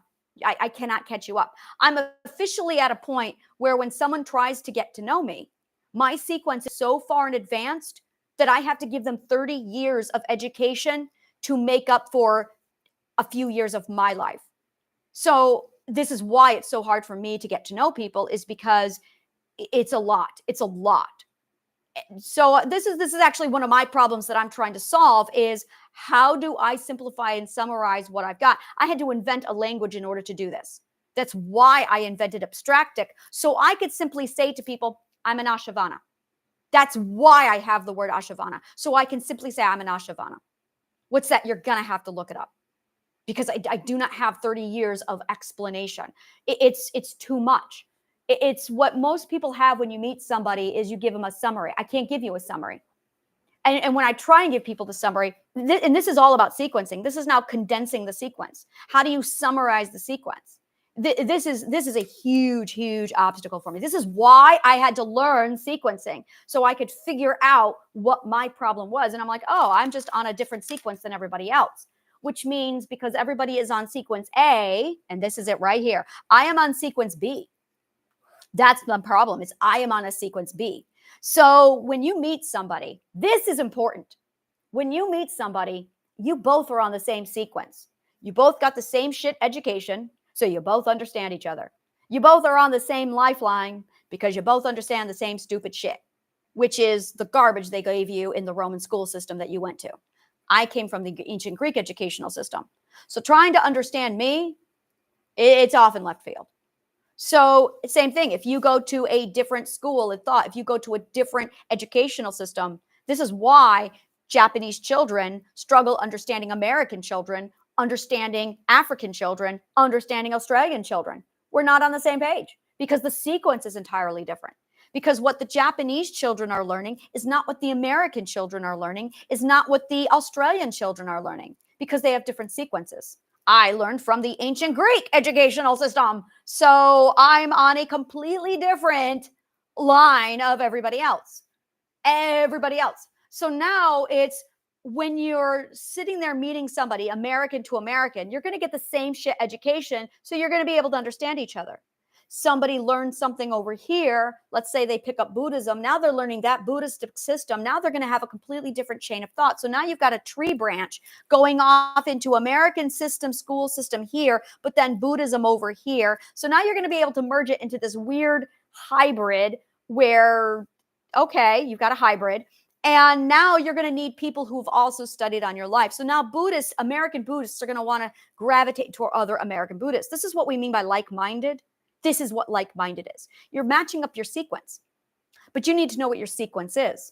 I cannot catch you up. I'm officially at a point where when someone tries to get to know me, my sequence is so far in advanced that I have to give them 30 years of education to make up for a few years of my life. So this is why it's so hard for me to get to know people, is because it's a lot. It's a lot. So this is actually one of my problems that I'm trying to solve, is how do I simplify and summarize what I've got? I had to invent a language in order to do this. That's why I invented Abstractic. So I could simply say to people, I'm an Ashavana. That's why I have the word Ashavana. So I can simply say I'm an Ashavana. What's that? You're going to have to look it up, because I do not have 30 years of explanation. It's too much. It's what most people have when you meet somebody is you give them a summary. I can't give you a summary. And when I try and give people the summary, and this is all about sequencing. This is now condensing the sequence. How do you summarize the sequence? This is a huge obstacle for me. This is why I had to learn sequencing, so I could figure out what my problem was. And I'm like, oh, I'm just on a different sequence than everybody else, which means because everybody is on sequence A, and this is it right here, I am on sequence B. That's the problem, is I am on a sequence B. So when you meet somebody, this is important. When you meet somebody, you both are on the same sequence. You both got the same shit education, so you both understand each other. You both are on the same lifeline because you both understand the same stupid shit, which is the garbage they gave you in the Roman school system that you went to. I came from the ancient Greek educational system. So trying to understand me, it's off in left field. So same thing, if you go to a different school of thought, if you go to a different educational system, this is why Japanese children struggle understanding American children, understanding African children, understanding Australian children. We're not on the same page because the sequence is entirely different. Because what the Japanese children are learning is not what the American children are learning, is not what the Australian children are learning, because they have different sequences. I learned from the ancient Greek educational system. So I'm on a completely different line of everybody else. Everybody else. So now it's when you're sitting there meeting somebody, American to American, you're going to get the same shit education. So you're going to be able to understand each other. Somebody learns something over here. Let's say they pick up Buddhism. Now they're learning that Buddhist system. Now they're going to have a completely different chain of thought. So now you've got a tree branch going off into American system, school system here, but then Buddhism over here. So now you're going to be able to merge it into this weird hybrid where, okay, you've got a hybrid. And now you're going to need people who've also studied on your life. So now Buddhists, American Buddhists are going to want to gravitate toward other American Buddhists. This is what we mean by like-minded. This is what like-minded is. You're matching up your sequence, but you need to know what your sequence is.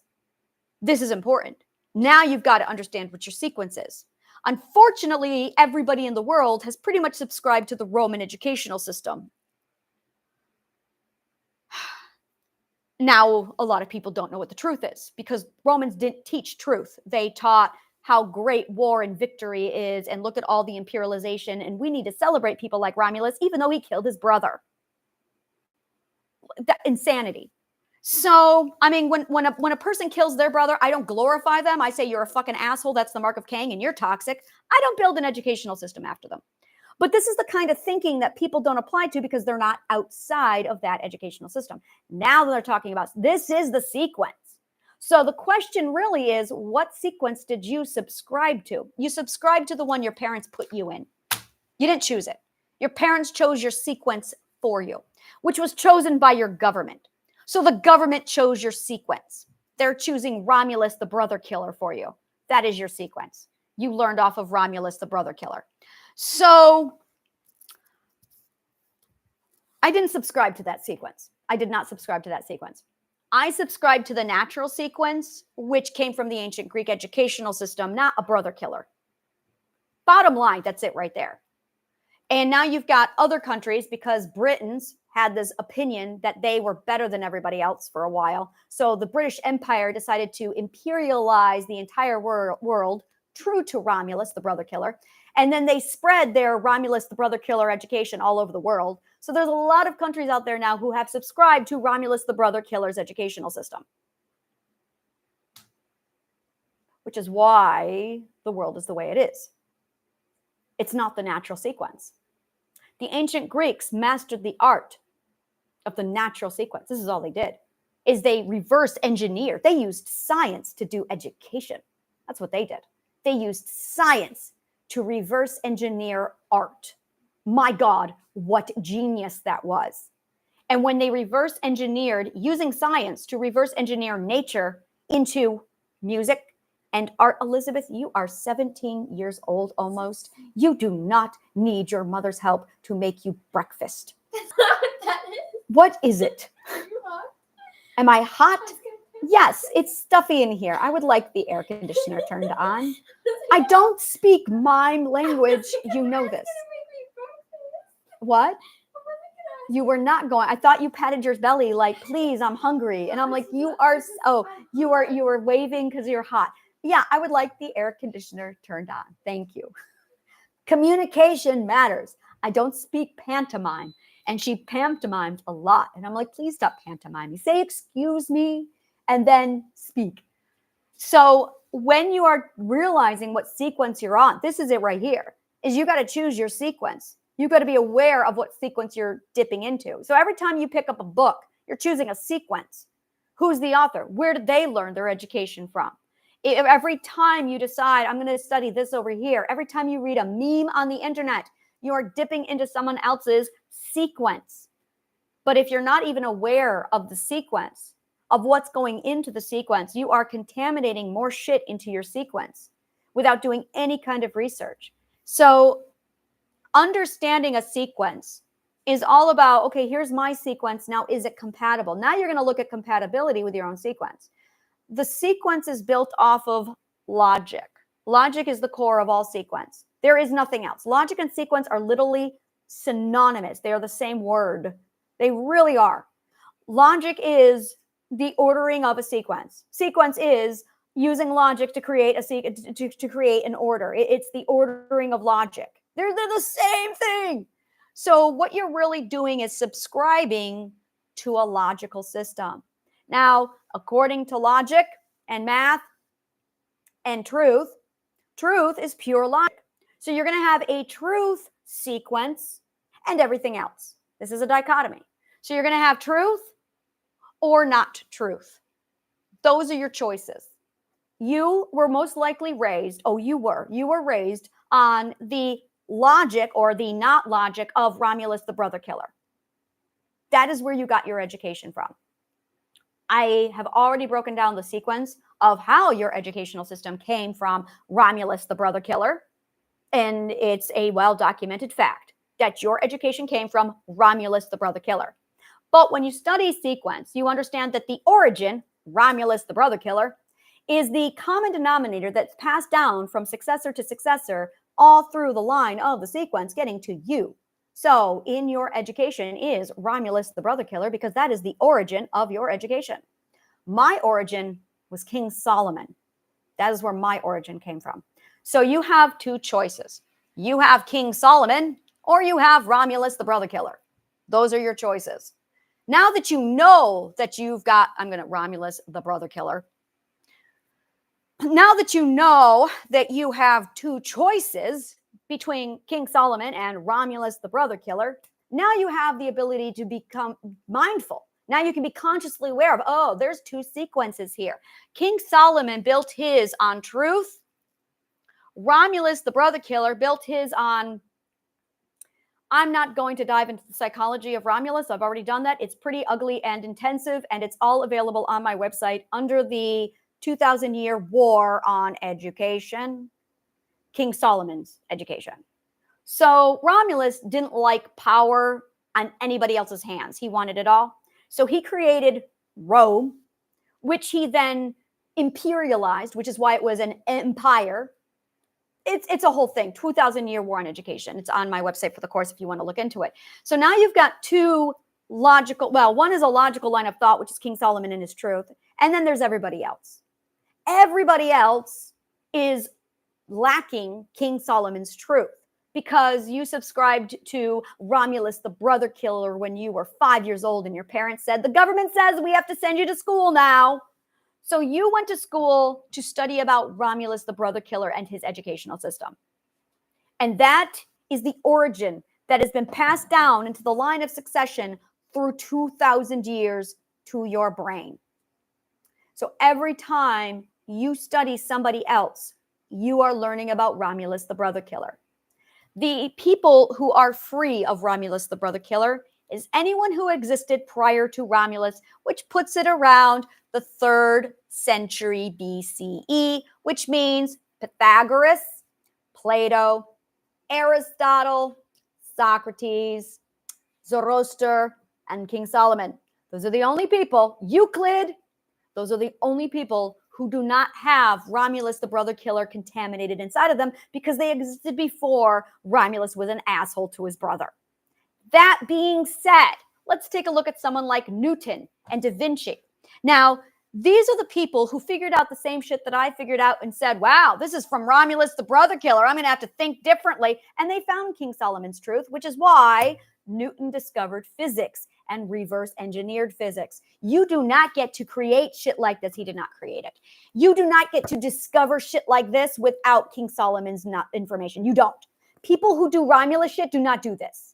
This is important. Now you've got to understand what your sequence is. Unfortunately, everybody in the world has pretty much subscribed to the Roman educational system. Now, a lot of people don't know what the truth is because Romans didn't teach truth. They taught how great war and victory is, and look at all the imperialization, and we need to celebrate people like Romulus, even though he killed his brother. That insanity. So, I mean, when a person kills their brother, I don't glorify them. I say you're a fucking asshole. That's the mark of Cain, and you're toxic. I don't build an educational system after them. But this is the kind of thinking that people don't apply to because they're not outside of that educational system. Now they're talking about this is the sequence. So the question really is, what sequence did you subscribe to? You subscribed to the one your parents put you in. You didn't choose it. Your parents chose your sequence for you, which was chosen by your government. So the government chose your sequence. They're choosing Romulus, the brother killer, for you. That is your sequence. You learned off of Romulus, the brother killer. So I didn't subscribe to that sequence. I did not subscribe to that sequence. I subscribed to the natural sequence, which came from the ancient Greek educational system, not a brother killer. Bottom line, that's it right there. And now you've got other countries, because Britons had this opinion that they were better than everybody else for a while. So the British Empire decided to imperialize the entire world, true to Romulus, the brother killer. And then they spread their Romulus, the brother killer education all over the world. So there's a lot of countries out there now who have subscribed to Romulus, the brother killer's educational system, which is why the world is the way it is. It's not the natural sequence. The ancient Greeks mastered the art of the natural sequence. This is all they did, is they reverse engineered. They used science to do education. That's what they did. They used science to reverse engineer art. My God, what genius that was. And when they reverse engineered, using science to reverse engineer nature into music and art, Elizabeth, you are 17 years old almost. You do not need your mother's help to make you breakfast. That is. What is it? Are you hot? Am I hot? Yes, it's stuffy in here. I would like the air conditioner turned on. I don't speak mime language. You know this. What? You were not going. I thought you patted your belly like, please, I'm hungry. And I'm like, you were waving because you're hot. Yeah, I would like the air conditioner turned on. Thank you. Communication matters. I don't speak pantomime. And she pantomimed a lot. And I'm like, please stop pantomiming. Say, excuse me, and then speak. So when you are realizing what sequence you're on, this is it right here, is you got to choose your sequence. You got to be aware of what sequence you're dipping into. So every time you pick up a book, you're choosing a sequence. Who's the author? Where did they learn their education from? Every time you decide, I'm going to study this over here, every time you read a meme on the internet, you are dipping into someone else's sequence. But if you're not even aware of the sequence, of what's going into the sequence, you are contaminating more shit into your sequence without doing any kind of research. So understanding a sequence is all about, okay, here's my sequence. Now, is it compatible? Now you're going to look at compatibility with your own sequence. The sequence is built off of logic. Logic is the core of all sequence. There is nothing else. Logic and sequence are literally synonymous. They are the same word. They really are. Logic is the ordering of a sequence. Sequence is using logic to create to create an order. It's the ordering of logic. They're the same thing. So what you're really doing is subscribing to a logical system. Now, according to logic and math and truth, truth is pure logic. So you're going to have a truth sequence and everything else. This is a dichotomy. So you're going to have truth or not truth. Those are your choices. You were most likely raised, you were raised on the logic or the not logic of Romulus the brother killer. That is where you got your education from. I have already broken down the sequence of how your educational system came from Romulus the brother killer. And it's a well-documented fact that your education came from Romulus the brother killer. But when you study sequence, you understand that the origin, Romulus the brother killer, is the common denominator that's passed down from successor to successor all through the line of the sequence getting to you. So in your education is Romulus the brother killer because that is the origin of your education. My origin was King Solomon. That is where my origin came from. So you have two choices. You have King Solomon or you have Romulus the brother killer. Those are your choices. Now that you know that you've got, Romulus the brother killer. Now that you know that you have two choices between King Solomon and Romulus the brother killer, now you have the ability to become mindful. Now you can be consciously aware of, there's two sequences here. King Solomon built his on truth. Romulus the brother killer built his on, I'm not going to dive into the psychology of Romulus. I've already done that. It's pretty ugly and intensive, and it's all available on my website under the 2,000-year war on education, King Solomon's education. So Romulus didn't like power on anybody else's hands. He wanted it all. So he created Rome, which he then imperialized, which is why it was an empire. It's a whole thing, 2,000-year war on education. It's on my website for the course if you want to look into it. So now you've got two logical, one is a logical line of thought, which is King Solomon and his truth. And then there's everybody else. Everybody else is lacking King Solomon's truth because you subscribed to Romulus the brother killer when you were 5 years old and your parents said, the government says we have to send you to school now. So you went to school to study about Romulus the brother killer and his educational system. And that is the origin that has been passed down into the line of succession through 2,000 years to your brain. So every time you study somebody else, you are learning about Romulus the brother killer. The people who are free of Romulus the brother killer is anyone who existed prior to Romulus, which puts it around the 3rd century BCE, which means Pythagoras, Plato, Aristotle, Socrates, Zoroaster, and King Solomon. Those are the only people, Euclid, those are the only people who do not have Romulus the brother killer contaminated inside of them because they existed before Romulus was an asshole to his brother. That being said, let's take a look at someone like Newton and Da Vinci. Now, these are the people who figured out the same shit that I figured out and said, wow, this is from Romulus the brother killer. I'm going to have to think differently. And they found King Solomon's truth, which is why Newton discovered physics and reverse engineered physics. You do not get to create shit like this. He did not create it. You do not get to discover shit like this without King Solomon's information. You don't. People who do Romulus shit do not do this.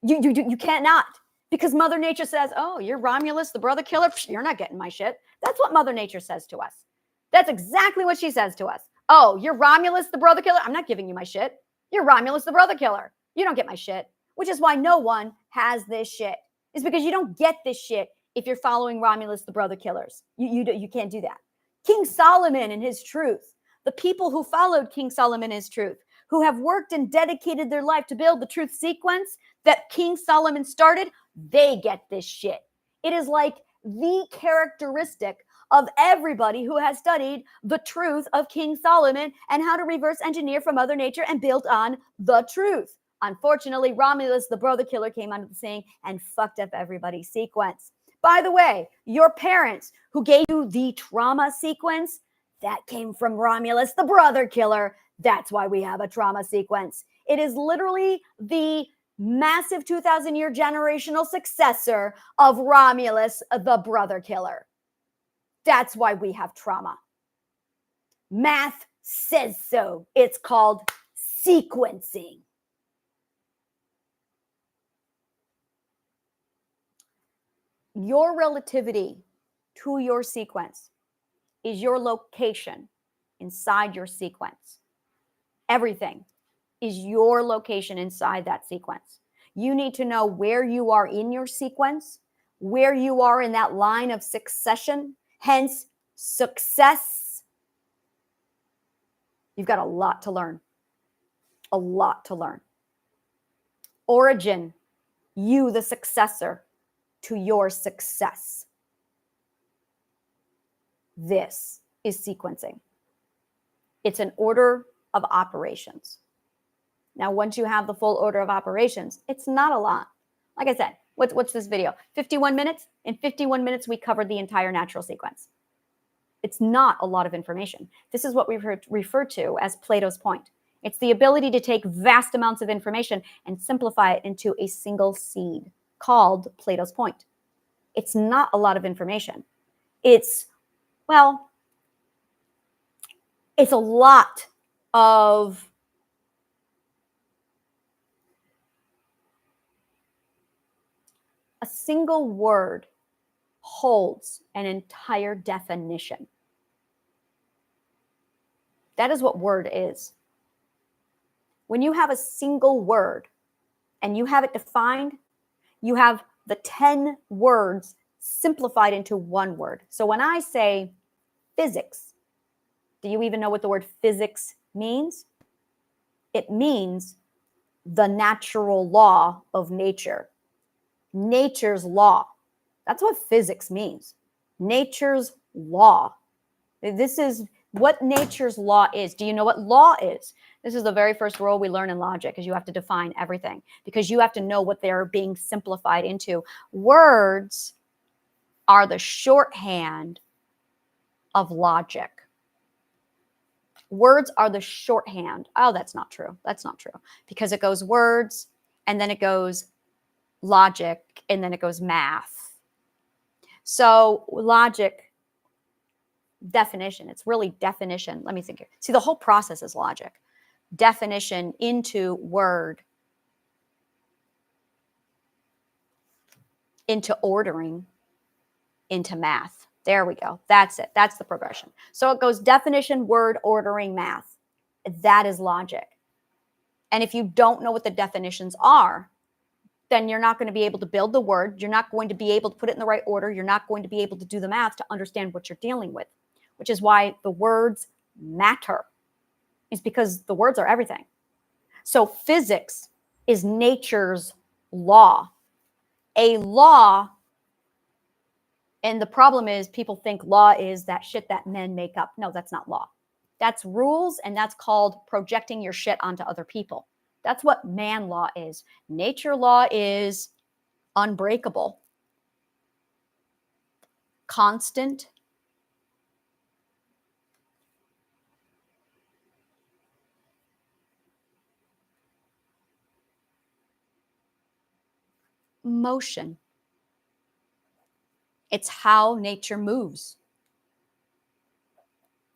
You cannot. Because Mother Nature says, oh, you're Romulus, the brother killer. Psh, you're not getting my shit. That's what Mother Nature says to us. That's exactly what she says to us. Oh, you're Romulus, the brother killer. I'm not giving you my shit. You're Romulus, the brother killer. You don't get my shit. Which is why no one has this shit. It's because you don't get this shit if you're following Romulus, the brother killers. You can't do that. King Solomon and his truth. The people who followed King Solomon and his truth, who have worked and dedicated their life to build the truth sequence that King Solomon started, they get this shit. It is like the characteristic of everybody who has studied the truth of King Solomon and how to reverse engineer from Mother Nature and build on the truth. Unfortunately, Romulus, the brother killer, came onto the scene and fucked up everybody's sequence. By the way, your parents who gave you the trauma sequence, that came from Romulus, the brother killer. That's why we have a trauma sequence. It is literally the massive 2,000-year generational successor of Romulus, the brother killer. That's why we have trauma. Math says so. It's called sequencing. Your relativity to your sequence is your location inside your sequence. Everything is your location inside that sequence. You need to know where you are in your sequence, where you are in that line of succession, hence success. You've got a lot to learn. A lot to learn. Origin, you the successor to your success. This is sequencing. It's an order of operations. Now, once you have the full order of operations, it's not a lot. Like I said, what's this video? 51 minutes? In 51 minutes, we covered the entire natural sequence. It's not a lot of information. This is what we refer to as Plato's point. It's the ability to take vast amounts of information and simplify it into a single seed called Plato's point. It's not a lot of information. It's a lot of a single word holds an entire definition. That is what word is. When you have a single word and you have it defined, you have the 10 words simplified into one word. So when I say physics, do you even know what the word physics means? It means the natural law of nature. Nature's law. That's what physics means. Nature's law. This is what nature's law is. Do you know what law is? This is the very first rule we learn in logic, is you have to define everything because you have to know what they're being simplified into. Words are the shorthand of logic. Words are the shorthand. Oh, that's not true. That's not true. Because it goes words, and then it goes logic, and then it goes math. So logic, definition. It's really definition. Let me think here. See, the whole process is logic. Definition into word, into ordering, into math. There we go. That's it. That's the progression. So it goes definition, word, ordering, math. That is logic. And if you don't know what the definitions are, then you're not going to be able to build the word. You're not going to be able to put it in the right order. You're not going to be able to do the math to understand what you're dealing with, which is why the words matter. Is because the words are everything. So physics is nature's law. A law, and the problem is people think law is that shit that men make up. No, that's not law. That's rules, and that's called projecting your shit onto other people. That's what man law is. Nature law is unbreakable, constant, motion. It's how nature moves.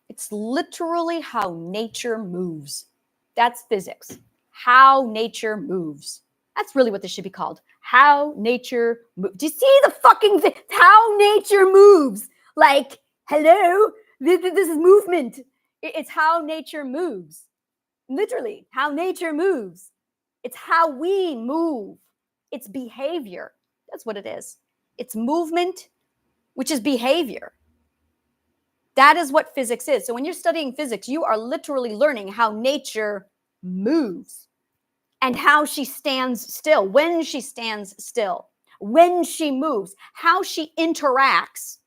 It's literally how nature moves. That's physics. How nature moves. That's really what this should be called. How nature moves. Do you see the fucking thing? How nature moves. Like, hello, this is movement. It's how nature moves. Literally, how nature moves. It's how we move. It's behavior. That's what it is. It's movement, which is behavior. That is what physics is. So when you're studying physics, you are literally learning how nature moves and how she stands still, when she stands still, when she moves, how she interacts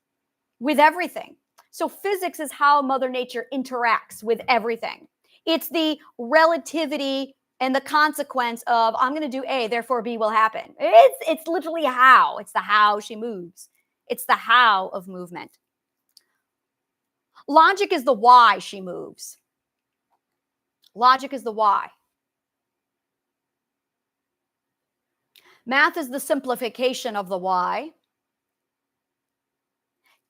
with everything. So physics is how Mother Nature interacts with everything. It's the relativity and the consequence of I'm going to do A, therefore B will happen. It's literally how. It's the how she moves. It's the how of movement. Logic is the why she moves. Logic is the why. Math is the simplification of the why.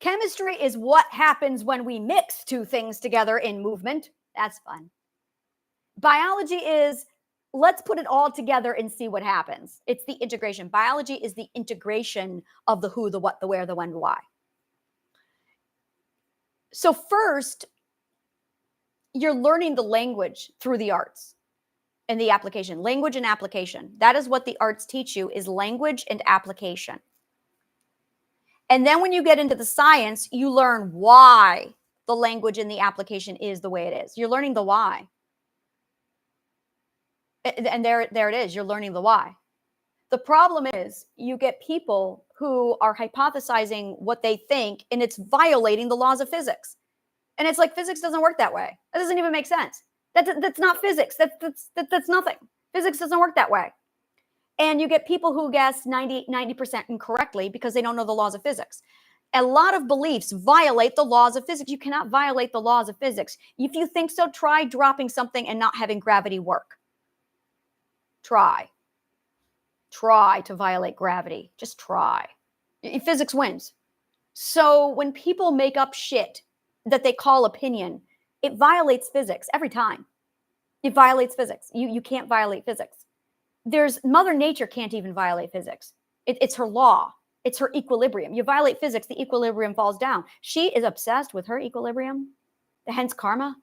Chemistry is what happens when we mix two things together in movement. That's fun. Biology is let's put it all together and see what happens. It's the integration. Biology is the integration of the who, the what, the where, the when, the why. So first, you're learning the language through the arts and the application. Language and application. That is what the arts teach you, is language and application. And then when you get into the science, you learn why the language and the application is the way it is. You're learning the why. And there it is. You're learning the why. The problem is you get people who are hypothesizing what they think, and it's violating the laws of physics. And it's like physics doesn't work that way. That doesn't even make sense. That's not physics. That's nothing. Physics doesn't work that way. And you get people who guess 90% incorrectly because they don't know the laws of physics. A lot of beliefs violate the laws of physics. You cannot violate the laws of physics. If you think so, try dropping something and not having gravity work. Try to violate gravity. Just try. Physics wins. So when people make up shit that they call opinion, it violates physics every time. It violates physics. You can't violate physics. Mother Nature can't even violate physics. It's her law. It's her equilibrium. You violate physics, the equilibrium falls down. She is obsessed with her equilibrium, hence karma.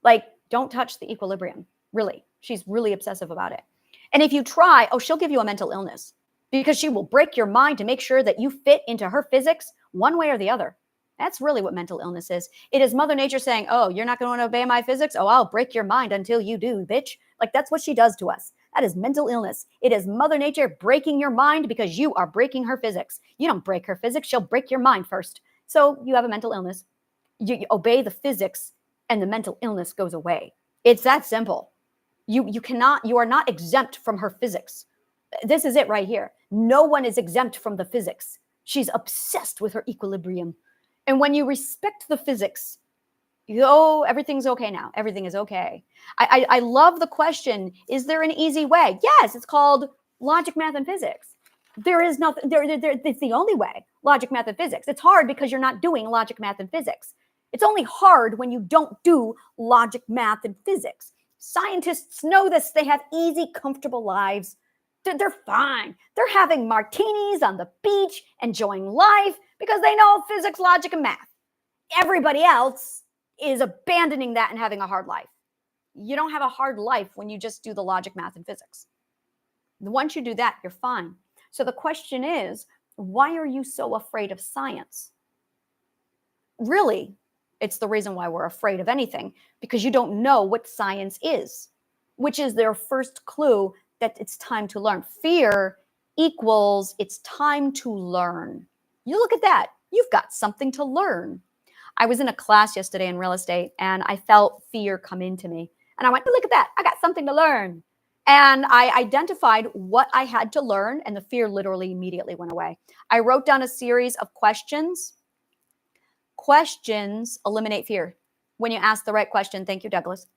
Like, don't touch the equilibrium. Really. She's really obsessive about it. And if you try, she'll give you a mental illness because she will break your mind to make sure that you fit into her physics one way or the other. That's really what mental illness is. It is Mother Nature saying, oh, you're not going to obey my physics? Oh, I'll break your mind until you do, bitch. Like, that's what she does to us. That is mental illness. It is Mother Nature breaking your mind because you are breaking her physics. You don't break her physics. She'll break your mind first. So you have a mental illness. You obey the physics and the mental illness goes away. It's that simple. You are not exempt from her physics. This is it right here. No one is exempt from the physics. She's obsessed with her equilibrium. And when you respect the physics, everything's okay now. Everything is okay. I love the question, is there an easy way? Yes, it's called logic, math, and physics. There is nothing, it's the only way, logic, math, and physics. It's hard because you're not doing logic, math, and physics. It's only hard when you don't do logic, math, and physics. Scientists know this. They have easy, comfortable lives. They're fine. They're having martinis on the beach, enjoying life because they know physics, logic, and math. Everybody else is abandoning that and having a hard life. You don't have a hard life when you just do the logic, math, and physics. Once you do that, you're fine. So the question is, why are you so afraid of science? Really, it's the reason why we're afraid of anything, because you don't know what science is, which is their first clue that it's time to learn. Fear equals it's time to learn. You look at that. You've got something to learn. I was in a class yesterday in real estate and I felt fear come into me. And I went, look at that. I got something to learn. And I identified what I had to learn, and the fear literally immediately went away. I wrote down a series of questions. Questions eliminate fear. When you ask the right question, thank you, Douglas.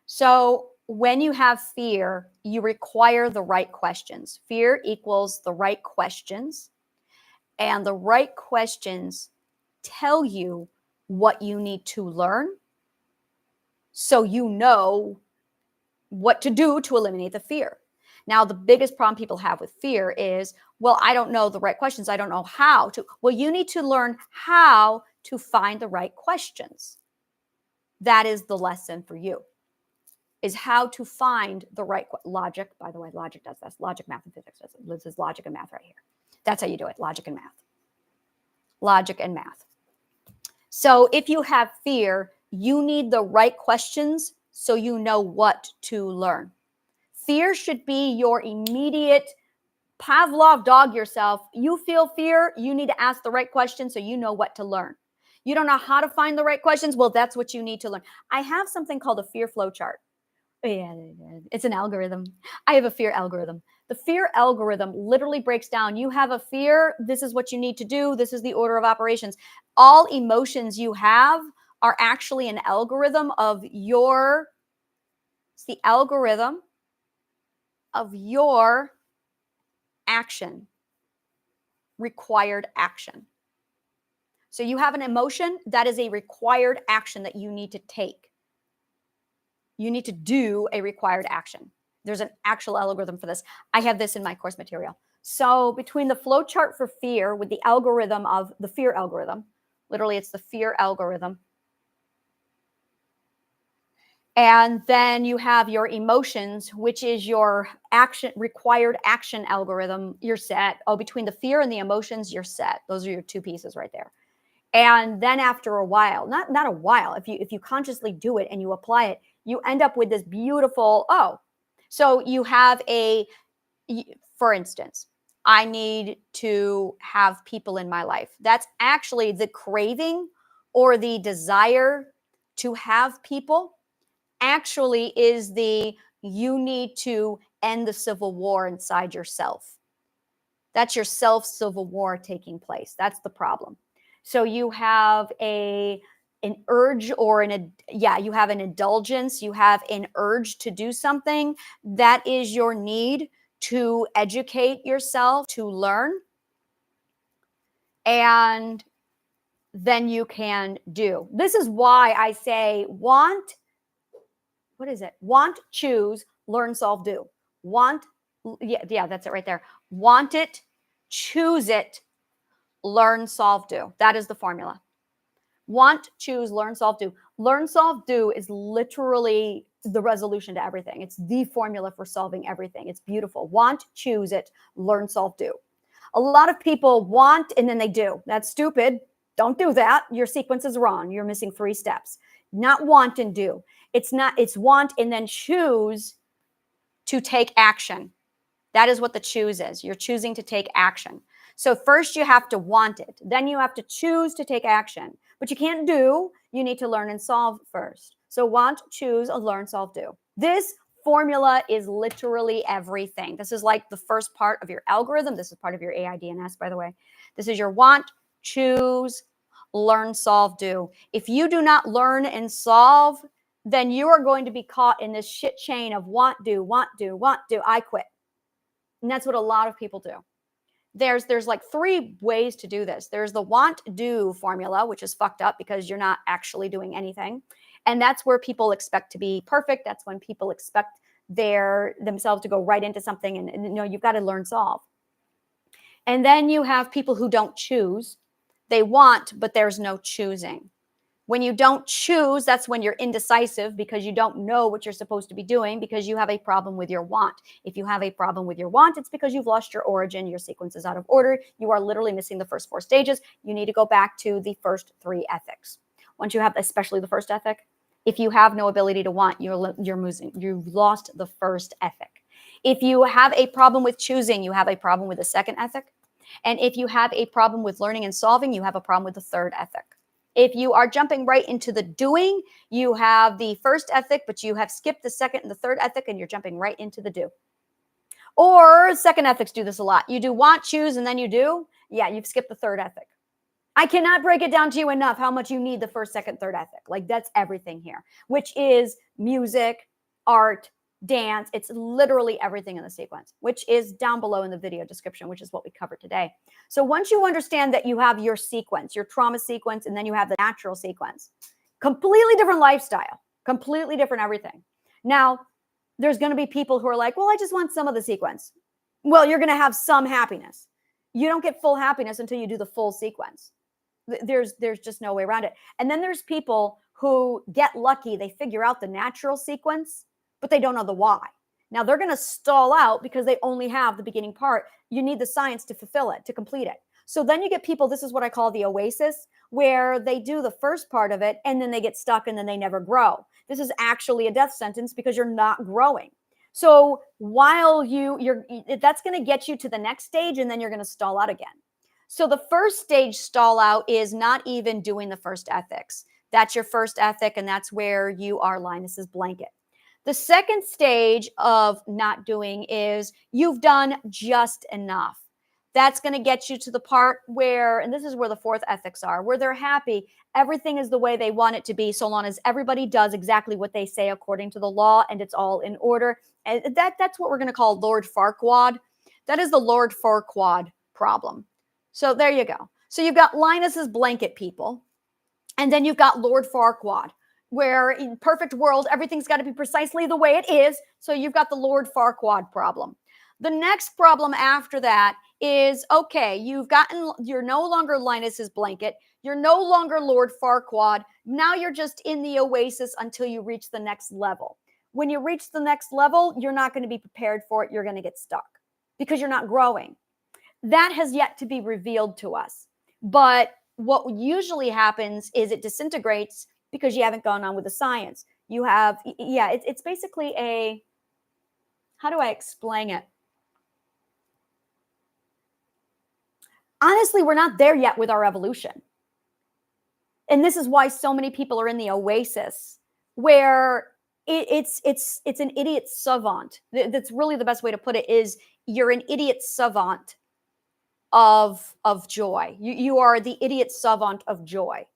So when you have fear, you require the right questions. Fear equals the right questions, and the right questions tell you what you need to learn, so you know what to do to eliminate the fear. Now, the biggest problem people have with fear is, well, I don't know the right questions. I don't know how to. Well, you need to learn how to find the right questions. That is the lesson for you, is how to find the right logic. By the way, logic does this. Logic, math, and physics does it. This is logic and math right here. That's how you do it. Logic and math. Logic and math. So if you have fear, you need the right questions so you know what to learn. Fear should be your immediate Pavlov dog yourself. You feel fear, you need to ask the right questions so you know what to learn. You don't know how to find the right questions? Well, that's what you need to learn. I have something called a fear flow chart. Yeah, it's an algorithm. I have a fear algorithm. The fear algorithm literally breaks down. You have a fear. This is what you need to do. This is the order of operations. All emotions you have are actually an algorithm of your, it's the algorithm of your action, required action. So you have an emotion, that is a required action that you need to take. You need to do a required action. There's an actual algorithm for this. I have this in my course material. So between the flow chart for fear with the algorithm of the fear algorithm, literally it's the fear algorithm, and then you have your emotions, which is your action, required action algorithm, you're set. Oh, between the fear and the emotions, you're set. Those are your two pieces right there. And then after a while, not a while, if you consciously do it and you apply it, you end up with this beautiful, so you have for instance, I need to have people in my life. That's actually the craving or the desire to have people actually is you need to end the civil war inside yourself. That's your self civil war taking place. That's the problem. So you have an urge or you have an indulgence, you have an urge to do something. That is your need to educate yourself, to learn, and then you can do. This is why I say want, choose, learn, solve, do. Want, yeah, that's it right there. Want it, choose it, learn, solve, do. That is the formula. Want, choose, learn, solve, do. Learn, solve, do is literally the resolution to everything. It's the formula for solving everything. It's beautiful. Want, choose it, learn, solve, do. A lot of people want and then they do. That's stupid. Don't do that. Your sequence is wrong. You're missing 3 steps. Not want and do. It's want and then choose to take action. That is what the choose is. You're choosing to take action. So first you have to want it. Then you have to choose to take action. But you can't do. You need to learn and solve first. So want, choose, learn, solve, do. This formula is literally everything. This is like the first part of your algorithm. This is part of your AIDNS, by the way. This is your want, choose, learn, solve, do. If you do not learn and solve, then you are going to be caught in this shit chain of want, do, want, do, want, do. I quit. And that's what a lot of people do. There's like 3 ways to do this. There's the want do formula, which is fucked up because you're not actually doing anything. And that's where people expect to be perfect. That's when people expect themselves to go right into something. And you've got to learn solve. And then you have people who don't choose. They want, but there's no choosing. When you don't choose, that's when you're indecisive because you don't know what you're supposed to be doing because you have a problem with your want. If you have a problem with your want, it's because you've lost your origin. Your sequence is out of order. You are literally missing the first 4 stages. You need to go back to the first 3 ethics. Once you have, especially the first ethic, if you have no ability to want, you're losing. You've lost the first ethic. If you have a problem with choosing, you have a problem with the second ethic. And if you have a problem with learning and solving, you have a problem with the third ethic. If you are jumping right into the doing, you have the first ethic, but you have skipped the second and the third ethic, and you're jumping right into the do. Or second ethics do this a lot. You do want, choose, and then you do. Yeah, you've skipped the third ethic. I cannot break it down to you enough how much you need the first, second, third ethic. Like, that's everything here, which is music, art, dance. It's literally everything in the sequence, which is down below in the video description, which is what we covered today. So once you understand that you have your sequence, your trauma sequence, and then you have the natural sequence, completely different lifestyle, completely different everything. Now, there's going to be people who are like, well, I just want some of the sequence. Well, you're going to have some happiness. You don't get full happiness until you do the full sequence. There's just no way around it. And then there's people who get lucky. They figure out the natural sequence, but they don't know the why. Now they're going to stall out because they only have the beginning part. You need the science to fulfill it, to complete it. So then you get people, this is what I call the oasis, where they do the first part of it and then they get stuck and then they never grow. This is actually a death sentence because you're not growing. So while that's going to get you to the next stage and then you're going to stall out again. So the first stage stall out is not even doing the first ethics. That's your first ethic, and that's where you are Linus's blanket. The second stage of not doing is you've done just enough. That's going to get you to the part where, and this is where the fourth ethics are, where they're happy. Everything is the way they want it to be, so long as everybody does exactly what they say according to the law, and it's all in order. And that's what we're going to call Lord Farquaad. That is the Lord Farquaad problem. So there you go. So you've got Linus's blanket people, and then you've got Lord Farquaad, where in perfect world, everything's got to be precisely the way it is. So you've got the Lord Farquaad problem. The next problem after that is, okay, you're no longer Linus's blanket. You're no longer Lord Farquaad. Now you're just in the oasis until you reach the next level. When you reach the next level, you're not going to be prepared for it. You're going to get stuck because you're not growing. That has yet to be revealed to us. But what usually happens is it disintegrates because you haven't gone on with the science. You have, it's basically how do I explain it? Honestly, we're not there yet with our evolution. And this is why so many people are in the oasis, where it's an idiot savant. That's really the best way to put it, is you're an idiot savant of joy. You are the idiot savant of joy.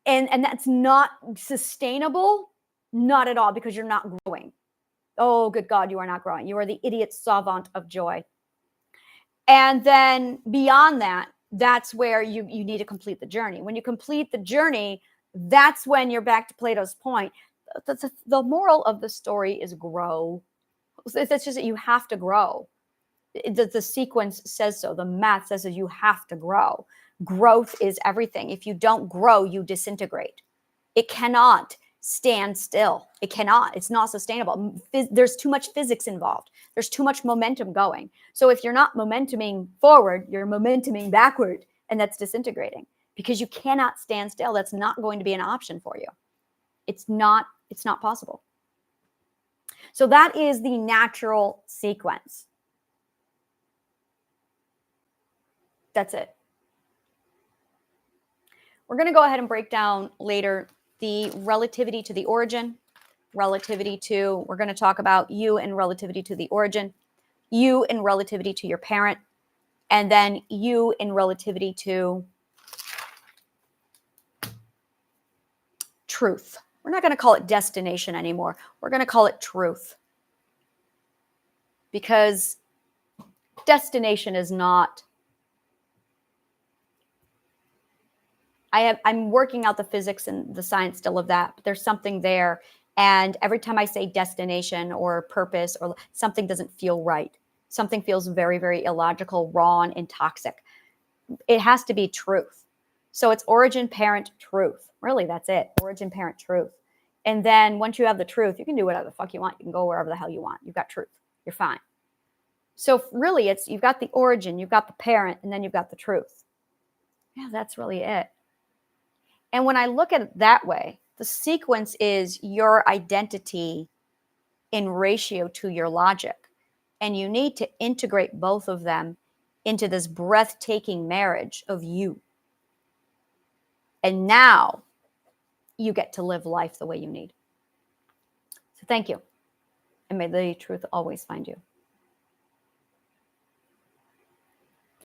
And that's not sustainable, not at all, because you're not growing. Oh, good God, you are not growing. You are the idiot savant of joy. And then beyond that, that's where you need to complete the journey. When you complete the journey, that's when you're back to Plato's point. The moral of the story is grow. It's just that you have to grow. The sequence says so. The math says that you have to grow. Growth is everything. If you don't grow, you disintegrate. It cannot stand still. It cannot. It's not sustainable. There's too much physics involved. There's too much momentum going. So if you're not momentuming forward, you're momentuming backward, and that's disintegrating because you cannot stand still. That's not going to be an option for you. It's not possible. So that is the natural sequence. That's it. We're going to go ahead and break down later the relativity to the origin, relativity to, we're going to talk about you and relativity to the origin, you and relativity to your parent, and then you in relativity to truth. We're not going to call it destination anymore. We're going to call it truth. Because destination is not, I'm working out the physics and the science still of that, but there's something there. And every time I say destination or purpose or something doesn't feel right, something feels very, very illogical, wrong, and toxic. It has to be truth. So it's origin, parent, truth. Really, that's it. Origin, parent, truth. And then once you have the truth, you can do whatever the fuck you want. You can go wherever the hell you want. You've got truth. You're fine. So really, you've got the origin, you've got the parent, and then you've got the truth. Yeah, that's really it. And when I look at it that way, the sequence is your identity in ratio to your logic. And you need to integrate both of them into this breathtaking marriage of you. And now you get to live life the way you need. So thank you. And may the truth always find you.